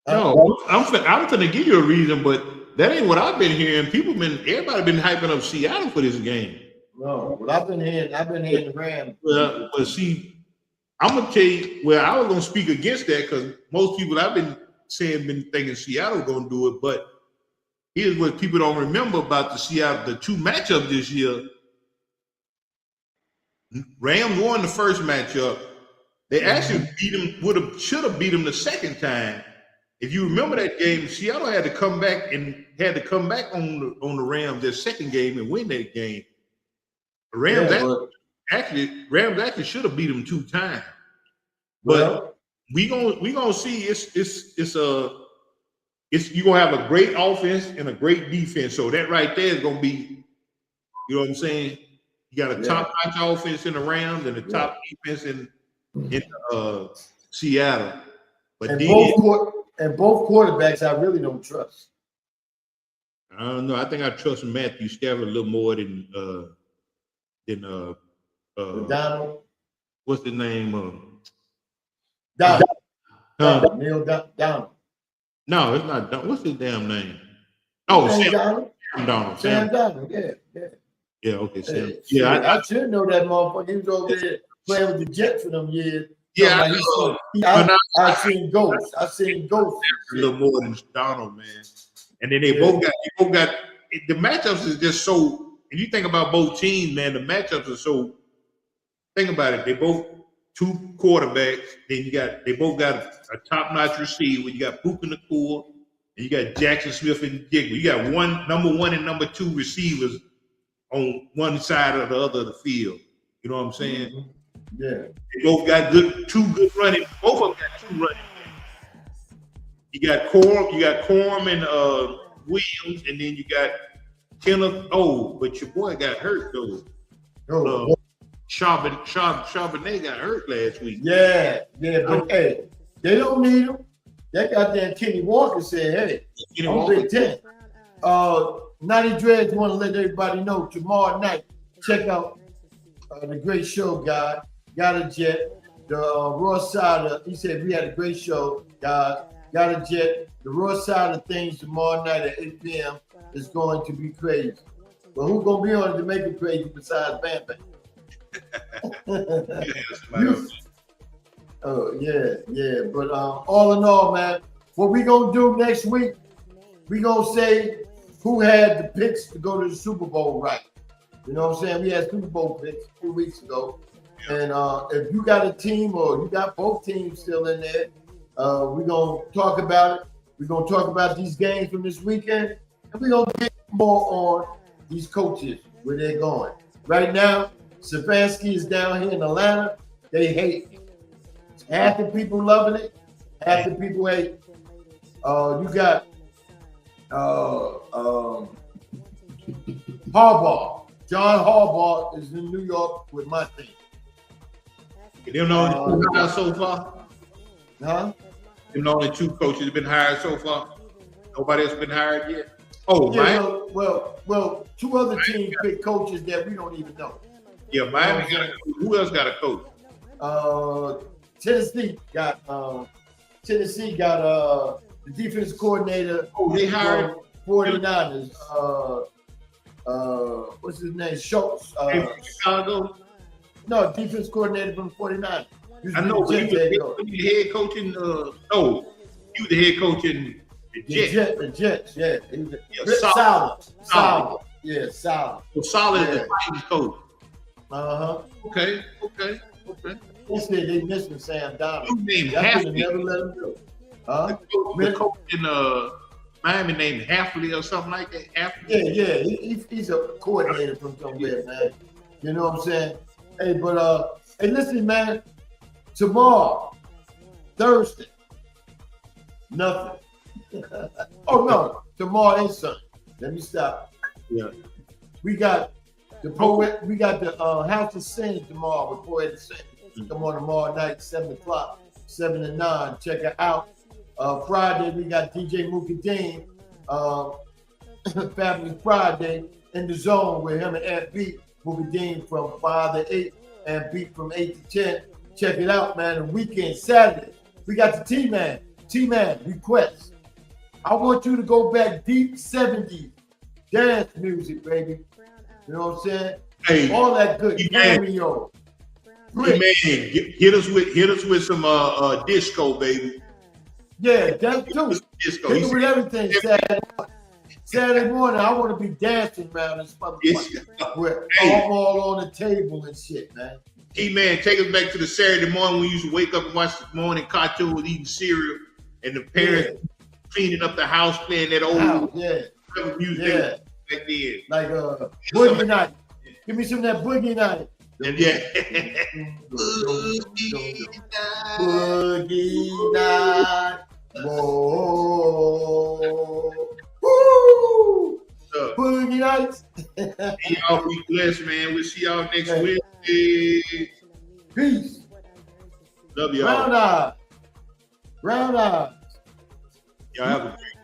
No, I'm gonna give you a reason, but that ain't what I've been hearing. Everybody been hyping up Seattle for this game. No, what I've been hearing the Rams. Well, see, I'm gonna tell you. Well, I was gonna speak against that because most people I've been thinking Seattle gonna do it. But here's what people don't remember about the two matchups this year. Rams won the first matchup. They actually should have beat them the second time. If you remember that game, Seattle had to come back on the Rams their second game and win that game. The Rams actually should have beat them 2 times. But we gonna see you're gonna have a great offense and a great defense. So that right there is gonna be, you know what I'm saying? You got a top-notch offense in the Rams and a top defense in Seattle. But both quarterbacks I really don't trust. I don't know. I think I trust Matthew Stafford a little more than Donald. What's the name? Neil Donald. No, it's not Donald. What's his damn name? Oh, Sam Donald. Sam Donald. Yeah. Yeah, okay, Sam. I should know that motherfucker. He was over there playing with the Jets for them years. Yeah, I've seen ghosts. A little more than Donald, man. And then they both got the matchups is just so. If you think about both teams, man, the matchups are so. Think about it. They both 2 quarterbacks. Then they both got a top-notch receiver. You got Puka Nacua, and you got Jackson Smith and Jigba. You got number 1 and number 2 receivers on one side or the other of the field. You know what I'm saying? Mm-hmm. Yeah. They both got 2 good running. Both of them got 2 running backs. You got Corum and Williams, and then you got Kenneth. Oh, but your boy got hurt though. Charbonnet got hurt last week. Yeah. But hey, they don't need him. That goddamn Kenny Walker said, "Hey, I'm Big Ten." Naughty Dreads want to let everybody know tomorrow night. Check out the great show, guys. Got a jet. The raw side of, he said we had a great show, guys. Got a jet. The raw side of things tomorrow night at 8 p.m. is going to be crazy. But who's going to be on it to make it crazy besides Bam Bam? Yeah. But all in all, man, what we going to do next week, we going to say who had the picks to go to the Super Bowl right. You know what I'm saying? We had Super Bowl picks 2 weeks ago. And if you got a team or you got both teams still in there, we're going to talk about it. We're going to talk about these games from this weekend. And we're going to get more on these coaches, where they're going. Right now, Stefanski is down here in Atlanta. They hate it. Half the people loving it. Half the people hate it. You got Harbaugh. John Harbaugh is in New York with my team. They don't know so far. Huh? They The only 2 coaches have been hired so far. Nobody else been hired yet. Oh, Yeah, Miami. well, 2 other teams pick coaches that we don't even know. Yeah, Miami got a coach. Who else got a coach? Tennessee got the defense coordinator. Oh, they hired 49ers. What's his name? Schultz. Chicago. No, defense coordinator from 49ers. I know, but he was the head coach in he was the head coach in the Jets. The Jets, yeah. Solid. Yeah, solid. So Solid is the Titans coach. Okay. They said they missing Sam Donald. You named Halfley. Never let him go. The coach in Miami named Halfley or something like that. Halfley. Yeah. He's a coordinator from somewhere, man. You know what I'm saying? Hey, but hey, listen, man. Tomorrow, Thursday, nothing. Oh no, tomorrow is Sunday. Let me stop. Yeah. We got the poet. We got the House of Sin tomorrow with Poetic Sin. Come on tomorrow night, 7 o'clock, 7 to 9. Check it out. Friday we got DJ Mukadeen, Family Friday in the zone with him and Aunt Beat Mukadeen from 5 to 8 and Beat from 8 to 10. Check it out, man. The weekend, Saturday, we got the T-Man. T-Man request. I want you to go back deep 70s dance music, baby. You know what I'm saying? Hey, all that good cameo. Hey, man, hit us with some disco, baby. Yeah, that too. Disco. Hit me with everything Saturday morning. I want to be dancing around this motherfucker with all on the table and shit, man. Hey, man, take us back to the Saturday morning when we used to wake up and watch the morning cartoons, eating cereal, and the parents cleaning up the house, playing that old music back then. Like Boogie Night. Give me some of that Boogie Night. Boogie Night. Whoa. Woo. Boogie Nights. Y'all be blessed, man. We'll see y'all next Wednesday. Peace. Love y'all. Brown eyes. Y'all have a great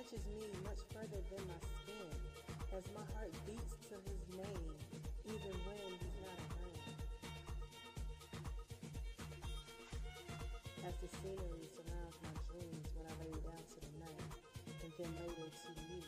touches me much further than my skin, as my heart beats to his name, even when he's not around. As the scenery surrounds my dreams when I lay down to the night, and then later to meet